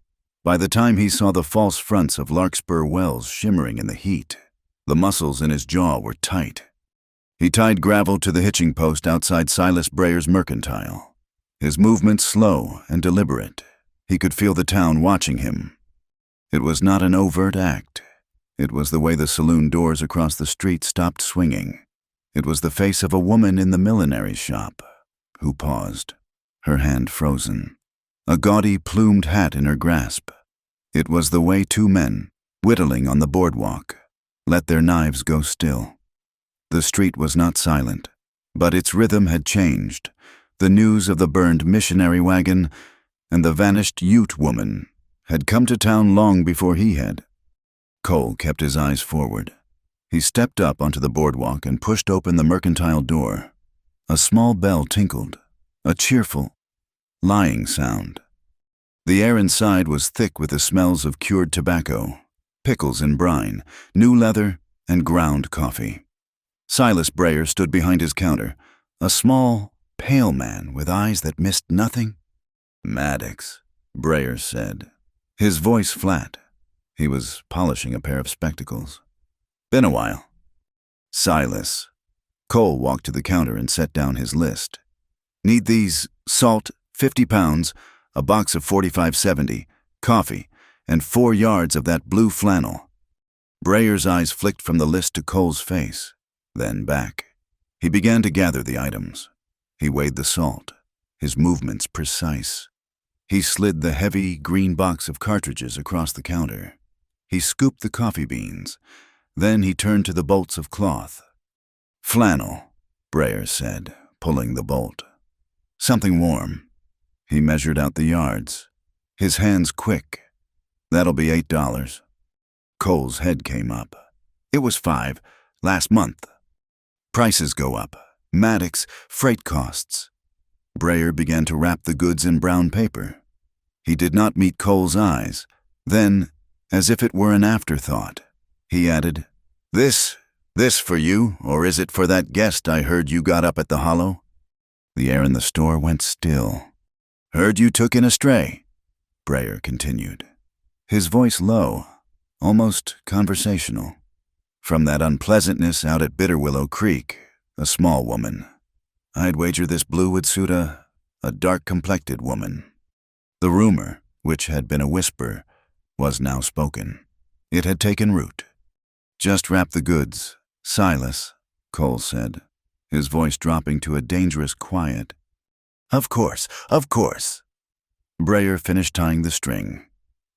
By the time he saw the false fronts of Larkspur Wells shimmering in the heat, the muscles in his jaw were tight. He tied Gravel to the hitching post outside Silas Brayer's mercantile. His movements slow and deliberate. He could feel the town watching him. It was not an overt act. It was the way the saloon doors across the street stopped swinging. It was the face of a woman in the millinery shop, who paused, her hand frozen, a gaudy plumed hat in her grasp. It was the way 2 men, whittling on the boardwalk, let their knives go still. The street was not silent, but its rhythm had changed. The news of the burned missionary wagon and the vanished Ute woman had come to town long before he had. Cole kept his eyes forward. He stepped up onto the boardwalk and pushed open the mercantile door. A small bell tinkled, a cheerful, lying sound. The air inside was thick with the smells of cured tobacco, pickles in brine, new leather, and ground coffee. Silas Brayer stood behind his counter, a small, pale man with eyes that missed nothing. "Maddox," Brayer said, his voice flat. He was polishing a pair of spectacles. "Been a while." "Silas." Cole walked to the counter and set down his list. "Need these: salt, 50 pounds, a box of 45-70, coffee, and 4 yards of that blue flannel." Brayer's eyes flicked from the list to Cole's face, then back. He began to gather the items. He weighed the salt, his movements precise. He slid the heavy, green box of cartridges across the counter. He scooped the coffee beans. Then he turned to the bolts of cloth. "Flannel," Breyer said, pulling the bolt. "Something warm." He measured out the yards. His hands quick. "That'll be $8. Cole's head came up. "It was $5 last month." "Prices go up. Maddox, freight costs." Breyer began to wrap the goods in brown paper. He did not meet Cole's eyes. Then, as if it were an afterthought, he added, This for you, or is it for that guest I heard you got up at the Hollow?" The air in the store went still. "Heard you took in a stray," Breyer continued, his voice low, almost conversational. "From that unpleasantness out at Bitterwillow Creek, a small woman. I'd wager this blue would suit a dark-complected woman." The rumor, which had been a whisper, was now spoken. It had taken root. "Just wrap the goods, Silas," Cole said, his voice dropping to a dangerous quiet. Of course. Breyer finished tying the string,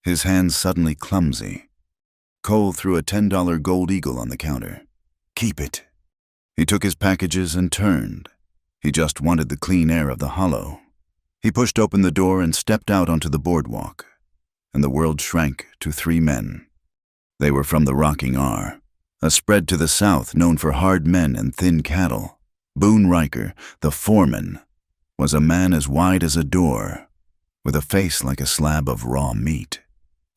his hands suddenly clumsy. Cole threw a $10 gold eagle on the counter. "Keep it." He took his packages and turned. He just wanted the clean air of the Hollow. He pushed open the door and stepped out onto the boardwalk, and the world shrank to 3 men. They were from the Rocking R, a spread to the south known for hard men and thin cattle. Boone Riker, the foreman, was a man as wide as a door, with a face like a slab of raw meat.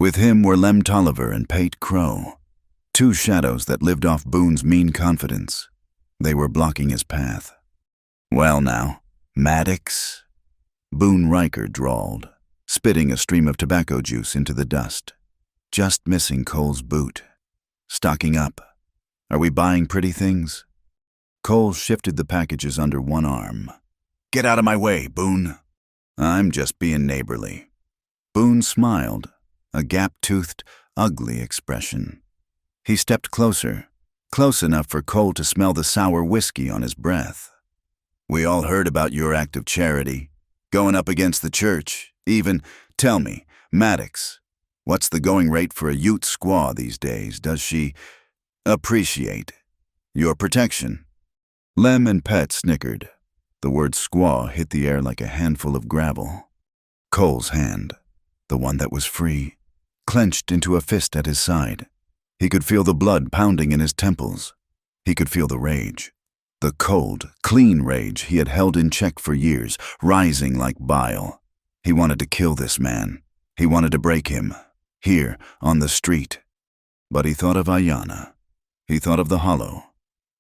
With him were Lem Tolliver and Pate Crow, 2 shadows that lived off Boone's mean confidence. They were blocking his path. "Well now, Maddox?" Boone Riker drawled, spitting a stream of tobacco juice into the dust. "Just missing Cole's boot. Stocking up. Are we buying pretty things?" Cole shifted the packages under one arm. "Get out of my way, Boone." "I'm just being neighborly." Boone smiled, a gap-toothed, ugly expression. He stepped closer, close enough for Cole to smell the sour whiskey on his breath. "We all heard about your act of charity, going up against the church, even. Tell me, Maddox, what's the going rate for a Ute squaw these days? Does she appreciate your protection?" Lem and Pet snickered. The word squaw hit the air like a handful of gravel. Cole's hand, the one that was free, clenched into a fist at his side. He could feel the blood pounding in his temples. He could feel the rage. The cold, clean rage he had held in check for years, rising like bile. He wanted to kill this man. He wanted to break him, here, on the street. But he thought of Ayanna. He thought of the Hollow.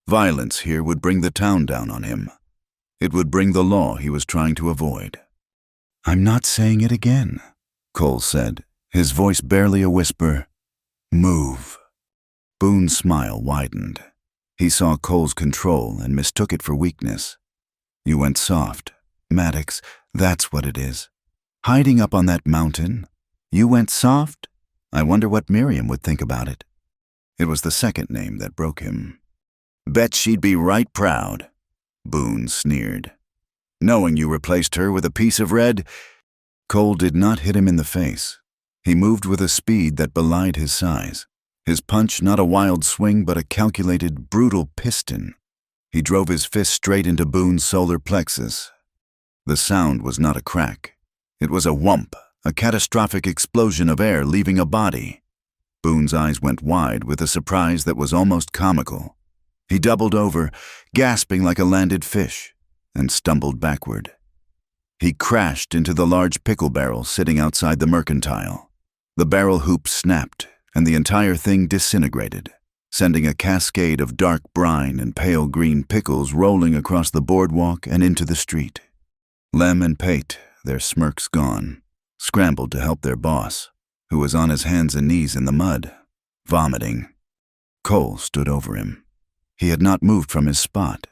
Violence here would bring the town down on him. It would bring the law he was trying to avoid. "I'm not saying it again," Cole said, his voice barely a whisper. "Move." Boone's smile widened. He saw Cole's control and mistook it for weakness. "You went soft, Maddox, that's what it is. Hiding up on that mountain. You went soft? I wonder what Miriam would think about it." It was the second name that broke him. "Bet she'd be right proud," Boone sneered. "Knowing you replaced her with a piece of red." Cole did not hit him in the face. He moved with a speed that belied his size. His punch not a wild swing but a calculated, brutal piston. He drove his fist straight into Boone's solar plexus. The sound was not a crack. It was a whump, a catastrophic explosion of air leaving a body. Boone's eyes went wide with a surprise that was almost comical. He doubled over, gasping like a landed fish, and stumbled backward. He crashed into the large pickle barrel sitting outside the mercantile. The barrel hoop snapped, and the entire thing disintegrated, sending a cascade of dark brine and pale green pickles rolling across the boardwalk and into the street. Lem and Pate, their smirks gone, scrambled to help their boss, who was on his hands and knees in the mud, vomiting. Cole stood over him. He had not moved from his spot.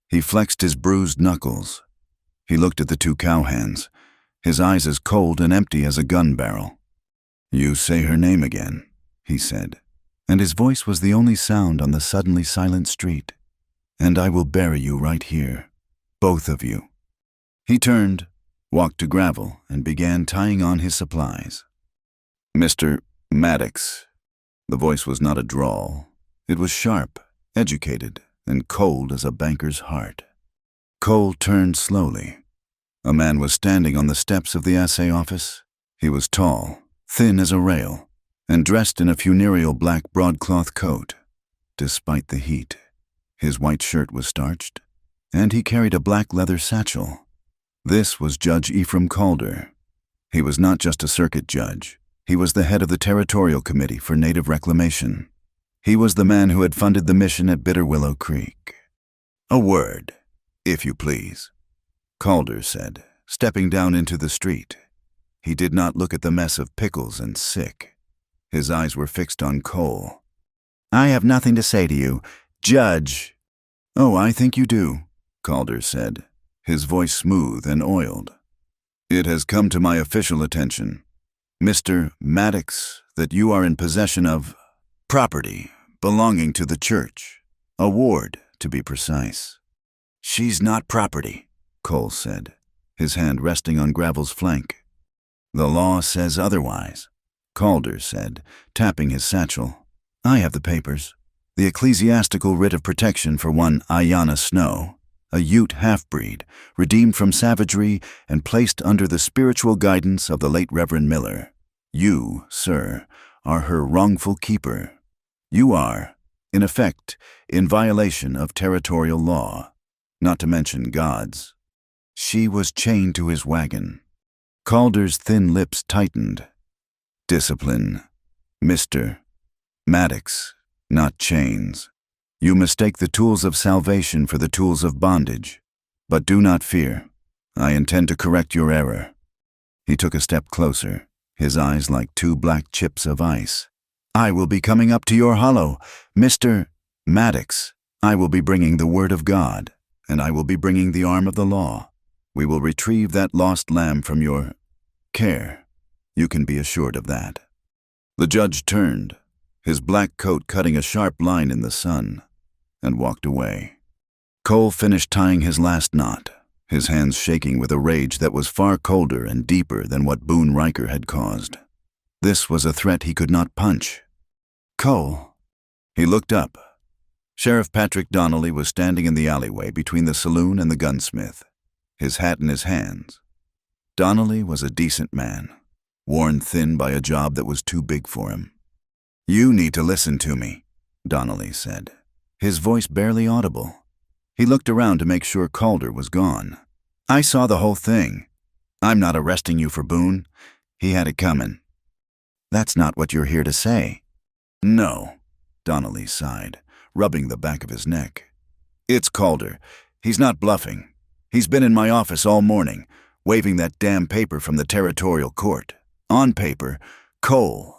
He flexed his bruised knuckles. He looked at the 2 cowhands, his eyes as cold and empty as a gun barrel. "You say her name again," he said, and his voice was the only sound on the suddenly silent street. "And I will bury you right here, both of you." He turned, walked to gravel, and began tying on his supplies. "Mr. Maddox." The voice was not a drawl. It was sharp, educated, and cold as a banker's heart. Cole turned slowly. A man was standing on the steps of the assay office. He was tall, thin as a rail, and dressed in a funereal black broadcloth coat. Despite the heat, his white shirt was starched, and he carried a black leather satchel. This was Judge Ephraim Calder. He was not just a circuit judge. He was the head of the Territorial Committee for Native Reclamation. He was the man who had funded the mission at Bitter Willow Creek. "A word, if you please," Calder said, stepping down into the street. He did not look at the mess of pickles and sick. His eyes were fixed on Cole. "I have nothing to say to you, Judge." "Oh, I think you do," Calder said, his voice smooth and oiled. "It has come to my official attention, Mr. Maddox, that you are in possession of property belonging to the church, a ward, to be precise." "She's not property," Cole said, his hand resting on Gravel's flank. "The law says otherwise," Calder said, tapping his satchel. "I have the papers. The ecclesiastical writ of protection for one Ayanna Snow, a Ute half-breed, redeemed from savagery and placed under the spiritual guidance of the late Reverend Miller. You, sir, are her wrongful keeper. You are, in effect, in violation of territorial law, not to mention God's." She was chained to his wagon. Calder's thin lips tightened. "Discipline, Mr. Maddox, not chains. You mistake the tools of salvation for the tools of bondage. But do not fear. I intend to correct your error." He took a step closer, his eyes like two black chips of ice. "I will be coming up to your hollow, Mr. Maddox. I will be bringing the word of God, and I will be bringing the arm of the law. We will retrieve that lost lamb from your care. You can be assured of that." The judge turned, his black coat cutting a sharp line in the sun, and walked away. Cole finished tying his last knot, his hands shaking with a rage that was far colder and deeper than what Boone Riker had caused. This was a threat he could not punch. "Cole." He looked up. Sheriff Patrick Donnelly was standing in the alleyway between the saloon and the gunsmith, his hat in his hands. Donnelly was a decent man, worn thin by a job that was too big for him. "You need to listen to me," Donnelly said, his voice barely audible. He looked around to make sure Calder was gone. "I saw the whole thing. I'm not arresting you for Boone. He had it coming." "That's not what you're here to say." "No," Donnelly sighed, rubbing the back of his neck. "It's Calder. He's not bluffing. He's been in my office all morning, waving that damn paper from the territorial court. On paper, Cole.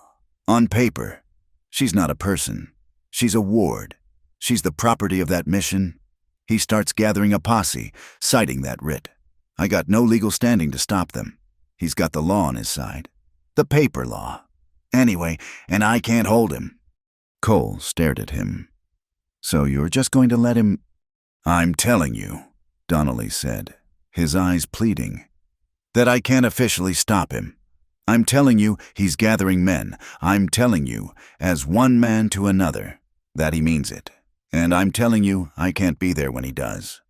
On paper. She's not a person. She's a ward. She's the property of that mission. He starts gathering a posse, citing that writ. I got no legal standing to stop them. He's got the law on his side. The paper law. Anyway, and I can't hold him." Cole stared at him. "So you're just going to let him—" "I'm telling you," Donnelly said, his eyes pleading, "that I can't officially stop him. I'm telling you he's gathering men. I'm telling you, as one man to another, that he means it. And I'm telling you I can't be there when he does."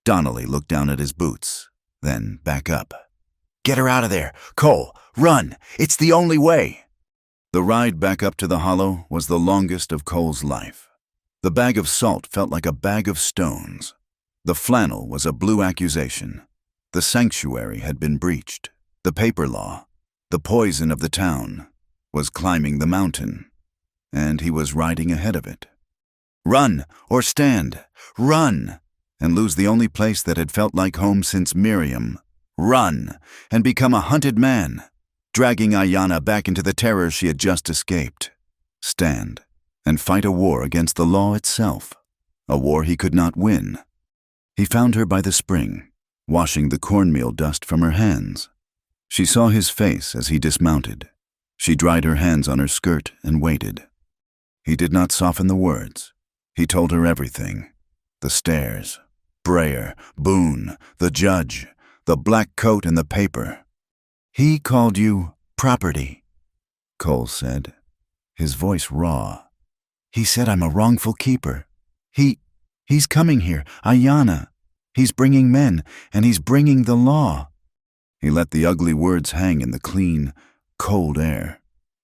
Donnelly looked down at his boots, then back up. "Get her out of there! Cole, run! It's the only way!" The ride back up to the hollow was the longest of Cole's life. The bag of salt felt like a bag of stones. The flannel was a blue accusation. The sanctuary had been breached. The paper law, the poison of the town, was climbing the mountain, and he was riding ahead of it. Run or stand, run, and lose the only place that had felt like home since Miriam. Run and become a hunted man, dragging Ayanna back into the terror she had just escaped. Stand and fight a war against the law itself, a war he could not win. He found her by the spring, washing the cornmeal dust from her hands. She saw his face as he dismounted. She dried her hands on her skirt and waited. He did not soften the words. He told her everything. The stairs, Brayer, Boone, the judge, the black coat and the paper. He called you property, Cole said, his voice raw. He said I'm a wrongful keeper. He's coming here, Ayanna. He's bringing men, and he's bringing the law. He let the ugly words hang in the clean, cold air.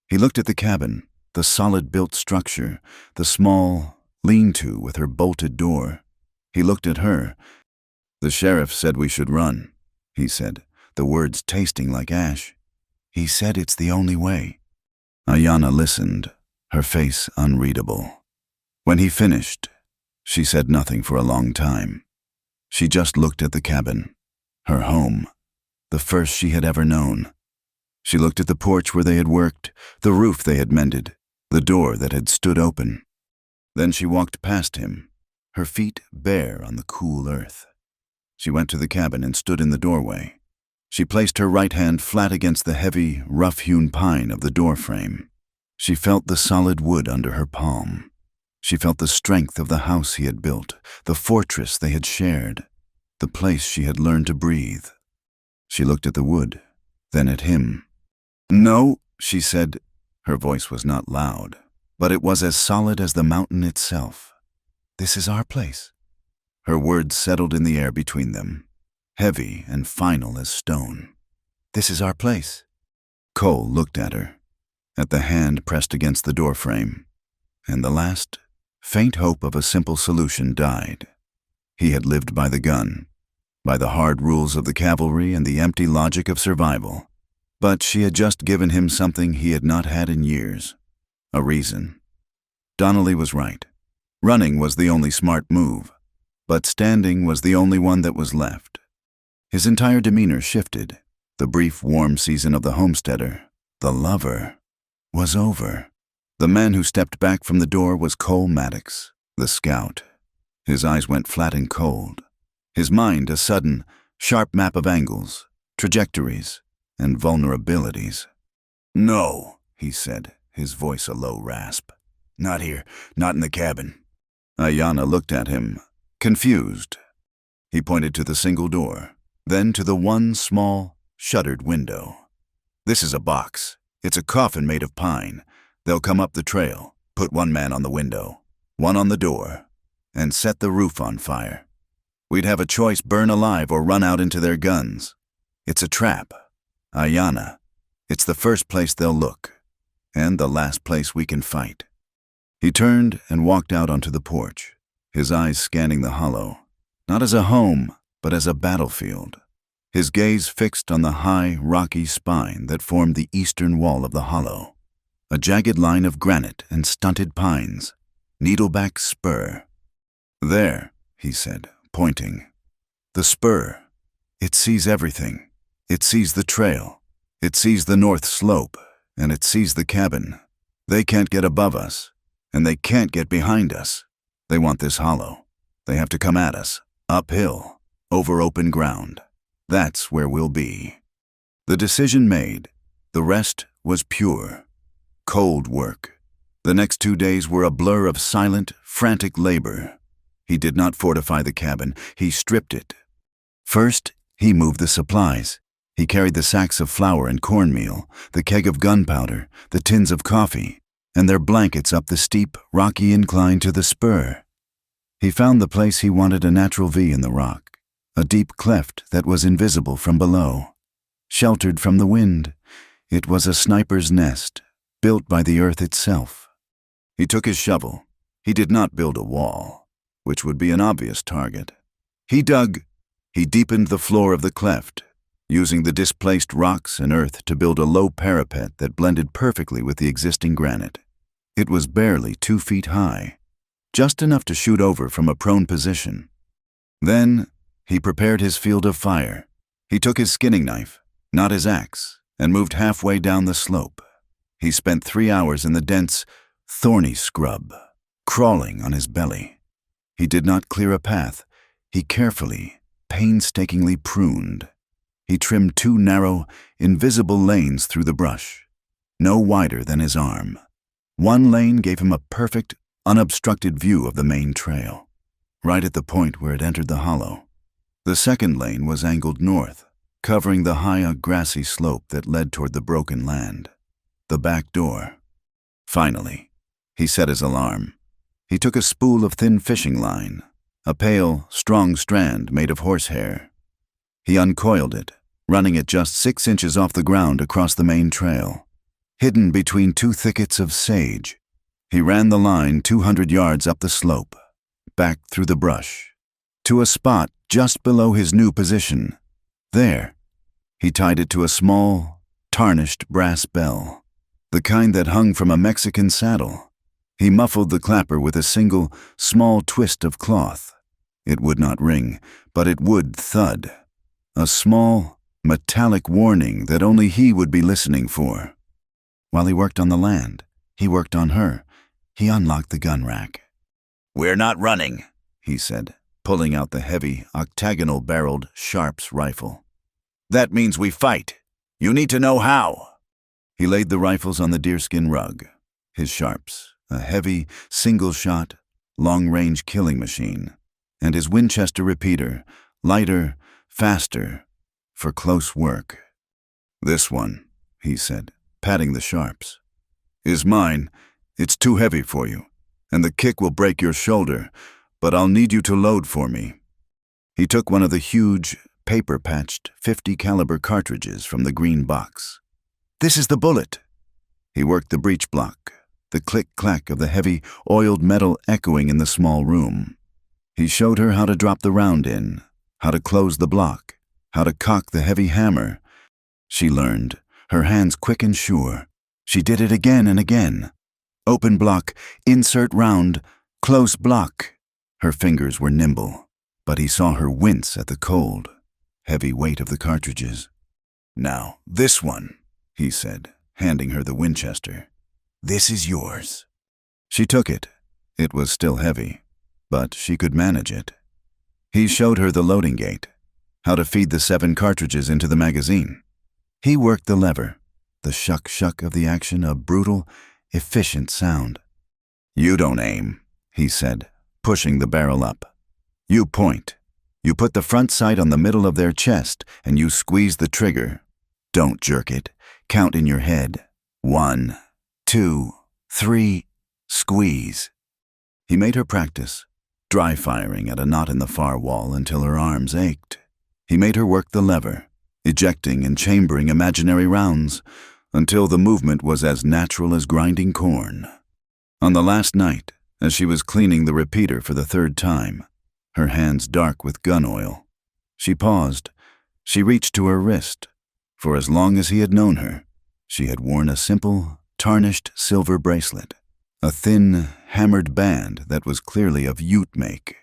He looked at the cabin, the solid-built structure, the small lean-to with her bolted door. He looked at her. The sheriff said we should run, he said, the words tasting like ash. He said it's the only way. Ayanna listened, her face unreadable. When he finished, she said nothing for a long time. She just looked at the cabin, her home, the first she had ever known. She looked at the porch where they had worked, the roof they had mended, the door that had stood open. Then she walked past him, her feet bare on the cool earth. She went to the cabin and stood in the doorway. She placed her right hand flat against the heavy, rough-hewn pine of the door frame. She felt the solid wood under her palm. She felt the strength of the house he had built, the fortress they had shared, the place she had learned to breathe. She looked at the wood, then at him. "No," she said. Her voice was not loud, but it was as solid as the mountain itself. "This is our place." Her words settled in the air between them, heavy and final as stone. "This is our place." Cole looked at her, at the hand pressed against the doorframe, and the last, faint hope of a simple solution died. He had lived by the gun, by the hard rules of the cavalry and the empty logic of survival. But she had just given him something he had not had in years, a reason. Donnelly was right. Running was the only smart move, but standing was the only one that was left. His entire demeanor shifted. The brief, warm season of the homesteader, the lover, was over. The man who stepped back from the door was Cole Maddox, the scout. His eyes went flat and cold. His mind a sudden, sharp map of angles, trajectories, and vulnerabilities. "No," he said, his voice a low rasp. "Not here, not in the cabin." Ayanna looked at him, confused. He pointed to the single door, then to the one small, shuttered window. "This is a box. It's a coffin made of pine. They'll come up the trail, put one man on the window, one on the door, and set the roof on fire. We'd have a choice, burn alive or run out into their guns. It's a trap. Ayanna, it's the first place they'll look, and the last place we can fight." He turned and walked out onto the porch, his eyes scanning the hollow, not as a home, but as a battlefield. His gaze fixed on the high, rocky spine that formed the eastern wall of the hollow, a jagged line of granite and stunted pines, needleback spur. "There," he said, pointing. "The spur. It sees everything. It sees the trail. It sees the north slope, and it sees the cabin. They can't get above us, and they can't get behind us. They want this hollow. They have to come at us, uphill, over open ground. That's where we'll be." The decision made, the rest was pure, cold work. The next 2 days were a blur of silent, frantic labor. He did not fortify the cabin, he stripped it. First, he moved the supplies. He carried the sacks of flour and cornmeal, the keg of gunpowder, the tins of coffee, and their blankets up the steep, rocky incline to the spur. He found the place he wanted, a natural V in the rock, a deep cleft that was invisible from below. Sheltered from the wind, it was a sniper's nest, built by the earth itself. He took his shovel. He did not build a wall, which would be an obvious target. He dug. He deepened the floor of the cleft, using the displaced rocks and earth to build a low parapet that blended perfectly with the existing granite. It was barely 2 feet high, just enough to shoot over from a prone position. Then he prepared his field of fire. He took his skinning knife, not his axe, and moved halfway down the slope. He spent 3 hours in the dense, thorny scrub, crawling on his belly. He did not clear a path. He carefully, painstakingly pruned. He trimmed 2 narrow, invisible lanes through the brush, no wider than his arm. One lane gave him a perfect, unobstructed view of the main trail, right at the point where it entered the hollow. The second lane was angled north, covering the high, grassy slope that led toward the broken land. The back door. Finally, he set his alarm. He took a spool of thin fishing line, a pale, strong strand made of horsehair. He uncoiled it, running it just 6 inches off the ground across the main trail. Hidden between 2 thickets of sage, he ran the line 200 yards up the slope, back through the brush, to a spot just below his new position. There, he tied it to a small, tarnished brass bell, the kind that hung from a Mexican saddle. He muffled the clapper with a single, small twist of cloth. It would not ring, but it would thud. A small, metallic warning that only he would be listening for. While he worked on the land, he worked on her. He unlocked the gun rack. "We're not running," he said, pulling out the heavy, octagonal-barreled Sharps rifle. "That means we fight. You need to know how." He laid the rifles on the deerskin rug. His Sharps, a heavy, single-shot, long-range killing machine, and his Winchester repeater, lighter, faster, for close work. "This one," he said, patting the Sharps, "is mine. It's too heavy for you, and the kick will break your shoulder, but I'll need you to load for me." He took one of the huge, paper-patched 50 caliber cartridges from the green box. "This is the bullet." He worked the breech block, the click-clack of the heavy, oiled metal echoing in the small room. He showed her how to drop the round in, how to close the block, how to cock the heavy hammer. She learned, her hands quick and sure. She did it again and again. Open block, insert round, close block. Her fingers were nimble, but he saw her wince at the cold, heavy weight of the cartridges. "Now, this one," he said, handing her the Winchester. "This is yours." She took it. It was still heavy, but she could manage it. He showed her the loading gate, how to feed the 7 cartridges into the magazine. He worked the lever, the shuck-shuck of the action, a brutal, efficient sound. "You don't aim," he said, pushing the barrel up. "You point. You put the front sight on the middle of their chest, and you squeeze the trigger. Don't jerk it. Count in your head. 1, 2, 3, squeeze." He made her practice, dry firing at a knot in the far wall until her arms ached. He made her work the lever, ejecting and chambering imaginary rounds, until the movement was as natural as grinding corn. On the last night, as she was cleaning the repeater for the 3rd time, her hands dark with gun oil, she paused. She reached to her wrist. For as long as he had known her, she had worn a simple, tarnished silver bracelet, a thin, hammered band that was clearly of Ute make.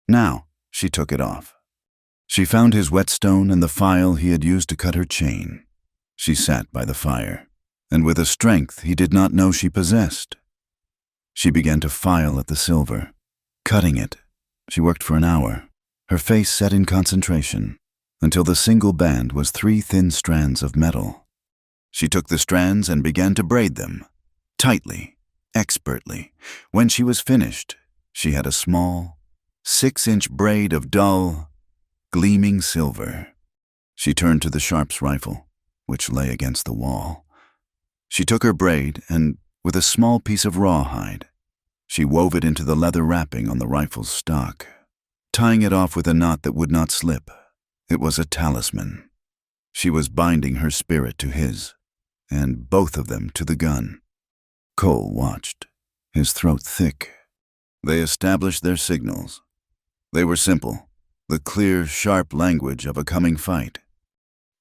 Now she took it off. She found his whetstone and the file he had used to cut her chain. She sat by the fire, and with a strength he did not know she possessed. She began to file at the silver, cutting it. She worked for an hour, her face set in concentration, until the single band was 3 thin strands of metal. She took the strands and began to braid them, tightly, expertly. When she was finished, she had a small, 6-inch braid of dull, gleaming silver. She turned to the Sharps rifle, which lay against the wall. She took her braid and, with a small piece of rawhide, she wove it into the leather wrapping on the rifle's stock, tying it off with a knot that would not slip. It was a talisman. She was binding her spirit to his, and both of them to the gun. Cole watched, his throat thick. They established their signals. They were simple, the clear, sharp language of a coming fight.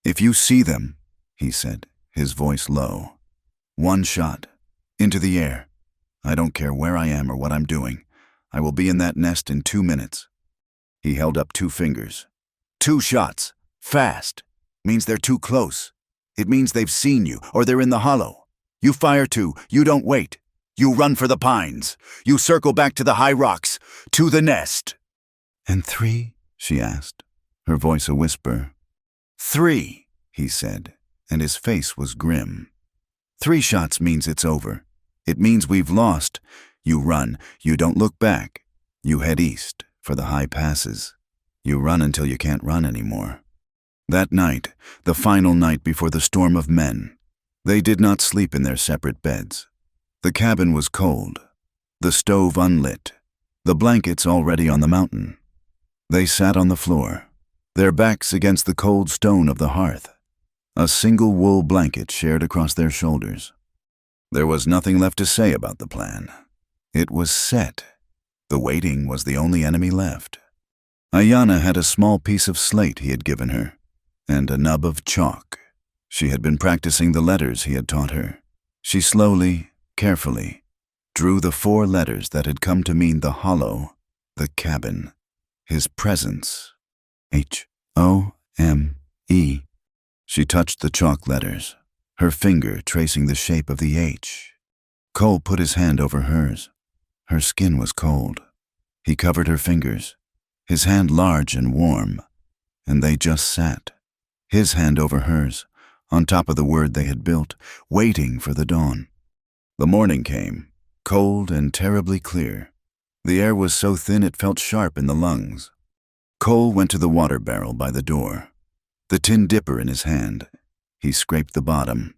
"If you see them," he said, his voice low, "1 shot, into the air. I don't care where I am or what I'm doing. I will be in that nest in 2 minutes." He held up 2 fingers. 2 shots, fast, means they're too close. It means they've seen you, or they're in the hollow. You fire 2, you don't wait. You run for the pines. You circle back to the high rocks, to the nest. "And 3?" she asked, her voice a whisper. 3, he said, and his face was grim. 3 shots means it's over. It means we've lost. You run. You don't look back. You head east for the high passes. You run until you can't run anymore. That night, the final night before the storm of men, they did not sleep in their separate beds. The cabin was cold, the stove unlit, the blankets already on the mountain. They sat on the floor, their backs against the cold stone of the hearth, a single wool blanket shared across their shoulders. There was nothing left to say about the plan. It was set. The waiting was the only enemy left. Ayanna had a small piece of slate he had given her, and a nub of chalk. She had been practicing the letters he had taught her. She slowly, carefully, drew the 4 letters that had come to mean the hollow, the cabin, his presence. H-O-M-E. She touched the chalk letters, her finger tracing the shape of the H. Cole put his hand over hers. Her skin was cold. He covered her fingers, his hand large and warm, and they just sat, his hand over hers, on top of the word they had built, waiting for the dawn. The morning came, cold and terribly clear. The air was so thin it felt sharp in the lungs. Cole went to the water barrel by the door, the tin dipper in his hand. He scraped the bottom.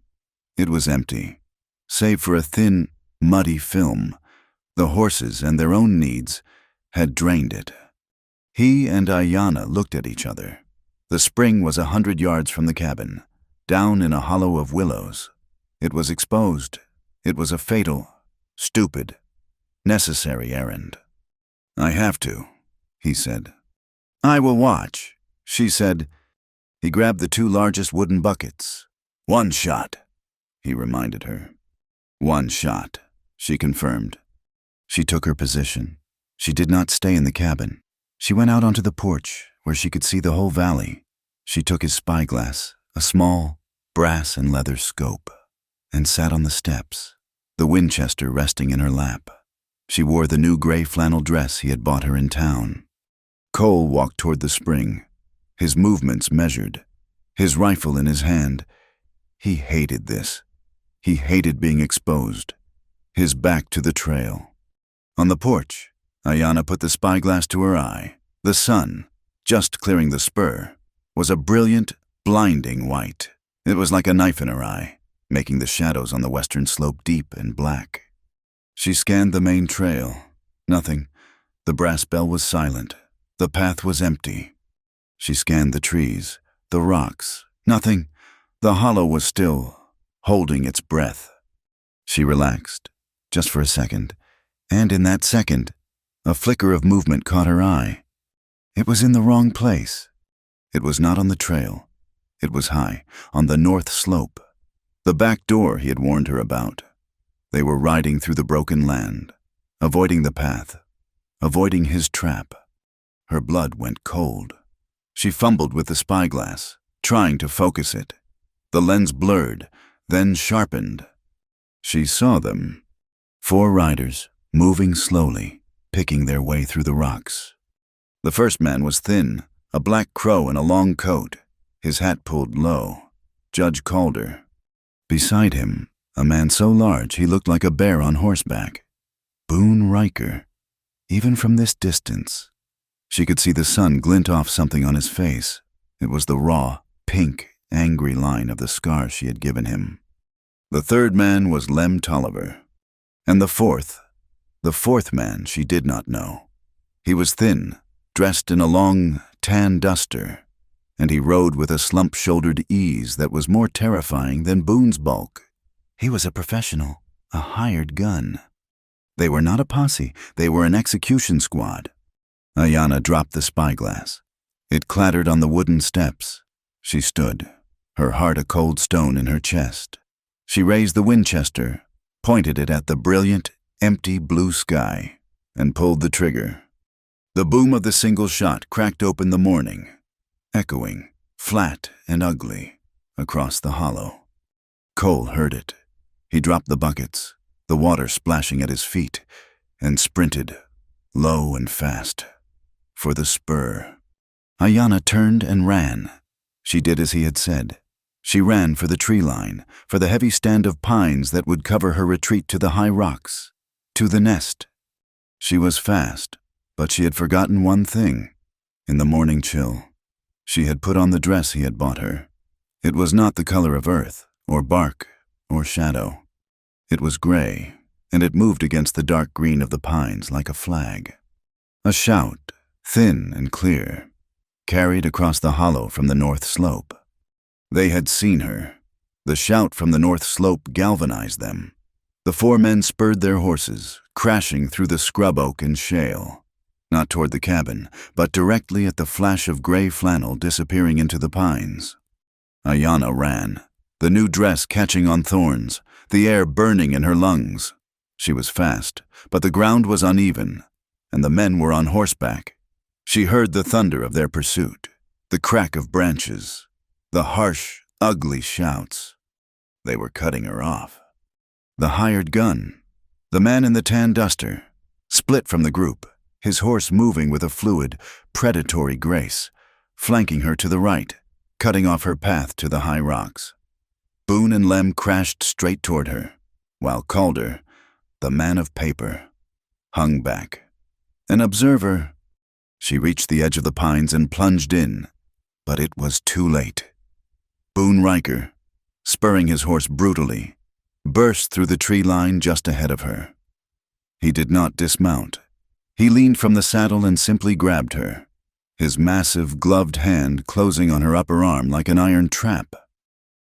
It was empty, save for a thin, muddy film. The horses and their own needs had drained it. He and Ayanna looked at each other. The spring was 100 yards from the cabin, down in a hollow of willows. It was exposed. It was a fatal, stupid, necessary errand. "I have to," he said. "I will watch," she said. He grabbed the 2 largest wooden buckets. "1 shot," he reminded her. "1 shot," she confirmed. She took her position. She did not stay in the cabin. She went out onto the porch, where she could see the whole valley. She took his spyglass, a small, brass and leather scope, and sat on the steps, the Winchester resting in her lap. She wore the new gray flannel dress he had bought her in town. Cole walked toward the spring, his movements measured, his rifle in his hand. He hated this. He hated being exposed, his back to the trail. On the porch, Ayanna put the spyglass to her eye. The sun, just clearing the spur, was a brilliant, blinding white. It was like a knife in her eye, making the shadows on the western slope deep and black. She scanned the main trail. Nothing. The brass bell was silent. The path was empty. She scanned the trees, the rocks. Nothing. The hollow was still, holding its breath. She relaxed, just for a second, and in that second, a flicker of movement caught her eye. It was in the wrong place. It was not on the trail. It was high, on the north slope. The back door he had warned her about. They were riding through the broken land, avoiding the path, avoiding his trap. Her blood went cold. She fumbled with the spyglass, trying to focus it. The lens blurred, then sharpened. She saw them. 4 riders, moving slowly, picking their way through the rocks. The first man was thin, a black crow in a long coat, his hat pulled low. Judge Calder. Beside him, a man so large he looked like a bear on horseback. Boone Riker. Even from this distance, she could see the sun glint off something on his face. It was the raw, pink, angry line of the scar she had given him. The third man was Lem Tolliver. And the fourth man she did not know. He was thin, dressed in a long, tan duster, and he rode with a slump-shouldered ease that was more terrifying than Boone's bulk. He was a professional, a hired gun. They were not a posse, they were an execution squad. Ayanna dropped the spyglass. It clattered on the wooden steps. She stood, her heart a cold stone in her chest. She raised the Winchester, pointed it at the brilliant, empty blue sky, and pulled the trigger. The boom of the single shot cracked open the morning, echoing, flat and ugly, across the hollow. Cole heard it. He dropped the buckets, the water splashing at his feet, and sprinted, low and fast, for the spur. Ayanna turned and ran. She did as he had said. She ran for the tree line, for the heavy stand of pines that would cover her retreat to the high rocks, to the nest. She was fast, but she had forgotten one thing. In the morning chill, she had put on the dress he had bought her. It was not the color of earth, or bark, or shadow. It was gray, and it moved against the dark green of the pines like a flag. A shout, thin and clear, carried across the hollow from the north slope. They had seen her. The shout from the north slope galvanized them. The four men spurred their horses, crashing through the scrub oak and shale, not toward the cabin, but directly at the flash of gray flannel disappearing into the pines. Ayanna ran, the new dress catching on thorns, the air burning in her lungs. She was fast, but the ground was uneven, and the men were on horseback. She heard the thunder of their pursuit, the crack of branches, the harsh, ugly shouts. They were cutting her off. The hired gun, the man in the tan duster, split from the group, his horse moving with a fluid, predatory grace, flanking her to the right, cutting off her path to the high rocks. Boone and Lem crashed straight toward her, while Calder, the man of paper, hung back. An observer. She reached the edge of the pines and plunged in, but it was too late. Boone Riker, spurring his horse brutally, burst through the tree line just ahead of her. He did not dismount. He leaned from the saddle and simply grabbed her, his massive, gloved hand closing on her upper arm like an iron trap.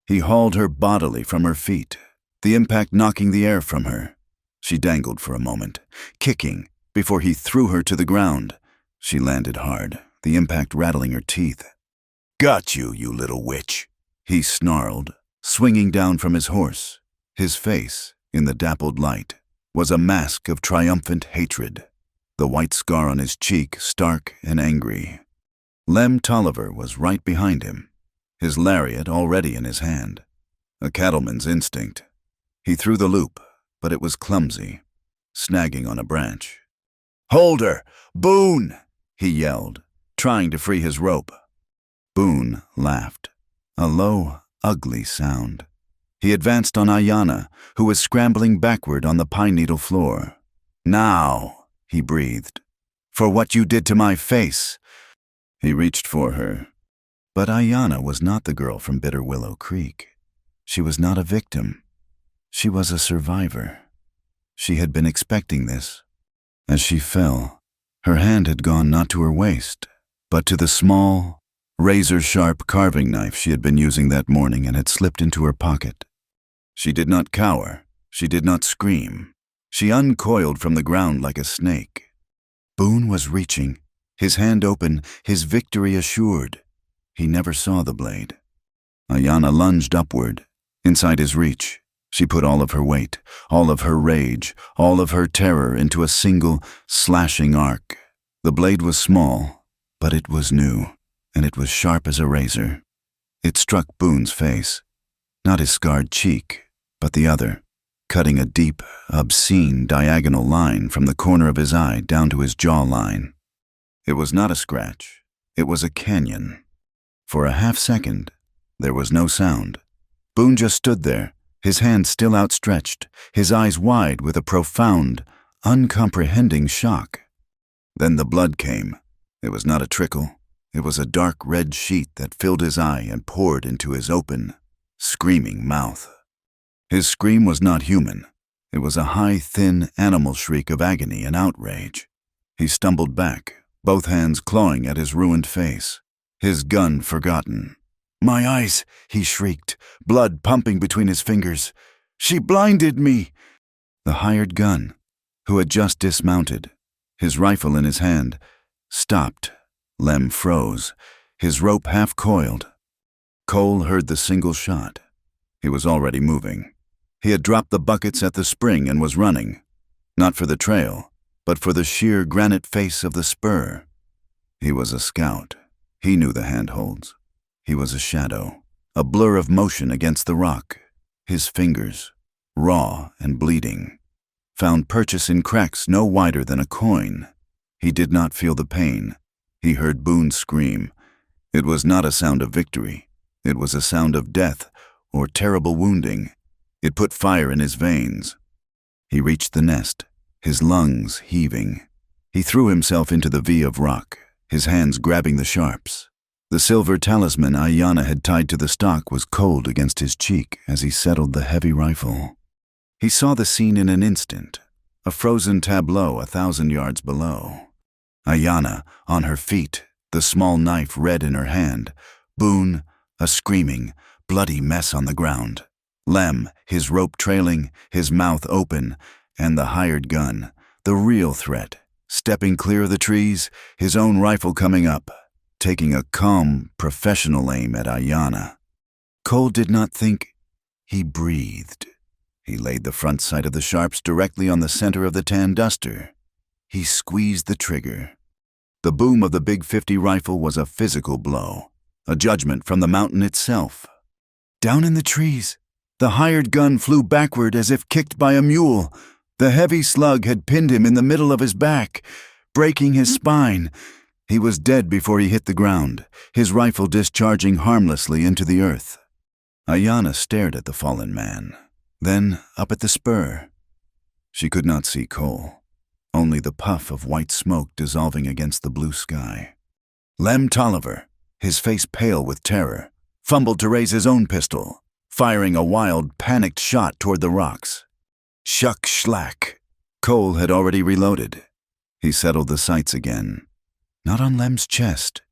He hauled her bodily from her feet, the impact knocking the air from her. She dangled for a moment, kicking, before he threw her to the ground. She landed hard, the impact rattling her teeth. "Got you, you little witch," he snarled, swinging down from his horse. His face, in the dappled light, was a mask of triumphant hatred, the white scar on his cheek stark and angry. Lem Tolliver was right behind him, his lariat already in his hand. A cattleman's instinct. He threw the loop, but it was clumsy, snagging on a branch. "Hold her! Boone!" he yelled, trying to free his rope. Boone laughed, a low, ugly sound. He advanced on Ayanna, who was scrambling backward on the pine needle floor. "Now," he breathed, "for what you did to my face." He reached for her. But Ayanna was not the girl from Bitter Willow Creek. She was not a victim. She was a survivor. She had been expecting this. As she fell, her hand had gone not to her waist, but to the small, razor-sharp carving knife she had been using that morning and had slipped into her pocket. She did not cower. She did not scream. She uncoiled from the ground like a snake. Boone was reaching, his hand open, his victory assured. He never saw the blade. Ayanna lunged upward. Inside his reach, she put all of her weight, all of her rage, all of her terror into a single, slashing arc. The blade was small, but it was new, and it was sharp as a razor. It struck Boone's face, not his scarred cheek, but the other, cutting a deep, obscene diagonal line from the corner of his eye down to his jawline. It was not a scratch. It was a canyon. For a half-second, there was no sound. Boone just stood there, his hand still outstretched, his eyes wide with a profound, uncomprehending shock. Then the blood came. It was not a trickle. It was a dark red sheet that filled his eye and poured into his open, screaming mouth. His scream was not human. It was a high, thin, animal shriek of agony and outrage. He stumbled back, both hands clawing at his ruined face, his gun forgotten. "My eyes!" he shrieked, blood pumping between his fingers. "She blinded me!" The hired gun, who had just dismounted, his rifle in his hand, stopped. Lem froze, his rope half coiled. Cole heard the single shot. He was already moving. He had dropped the buckets at the spring and was running, not for the trail, but for the sheer granite face of the spur. He was a scout. He knew the handholds. He was a shadow, a blur of motion against the rock. His fingers, raw and bleeding, found purchase in cracks no wider than a coin. He did not feel the pain. He heard Boone scream. It was not a sound of victory. It was a sound of death or terrible wounding. It put fire in his veins. He reached the nest, his lungs heaving. He threw himself into the V of rock, his hands grabbing the sharps. The silver talisman Ayanna had tied to the stock was cold against his cheek as he settled the heavy rifle. He saw the scene in an instant, a frozen tableau 1,000 yards below. Ayanna, on her feet, the small knife red in her hand. Boone, a screaming, bloody mess on the ground. Lem, his rope trailing, his mouth open, and the hired gun, the real threat, stepping clear of the trees, his own rifle coming up, taking a calm, professional aim at Ayanna. Cole did not think. He breathed. He laid the front sight of the sharps directly on the center of the tan duster. He squeezed the trigger. The boom of the Big 50 rifle was a physical blow, a judgment from the mountain itself. Down in the trees, the hired gun flew backward as if kicked by a mule. The heavy slug had pinned him in the middle of his back, breaking his spine. He was dead before he hit the ground, his rifle discharging harmlessly into the earth. Ayanna stared at the fallen man, then up at the spur. She could not see Cole, only the puff of white smoke dissolving against the blue sky. Lem Tolliver, his face pale with terror, fumbled to raise his own pistol, firing a wild, panicked shot toward the rocks. Shuck schlack. Cole had already reloaded. He settled the sights again. Not on Lem's chest.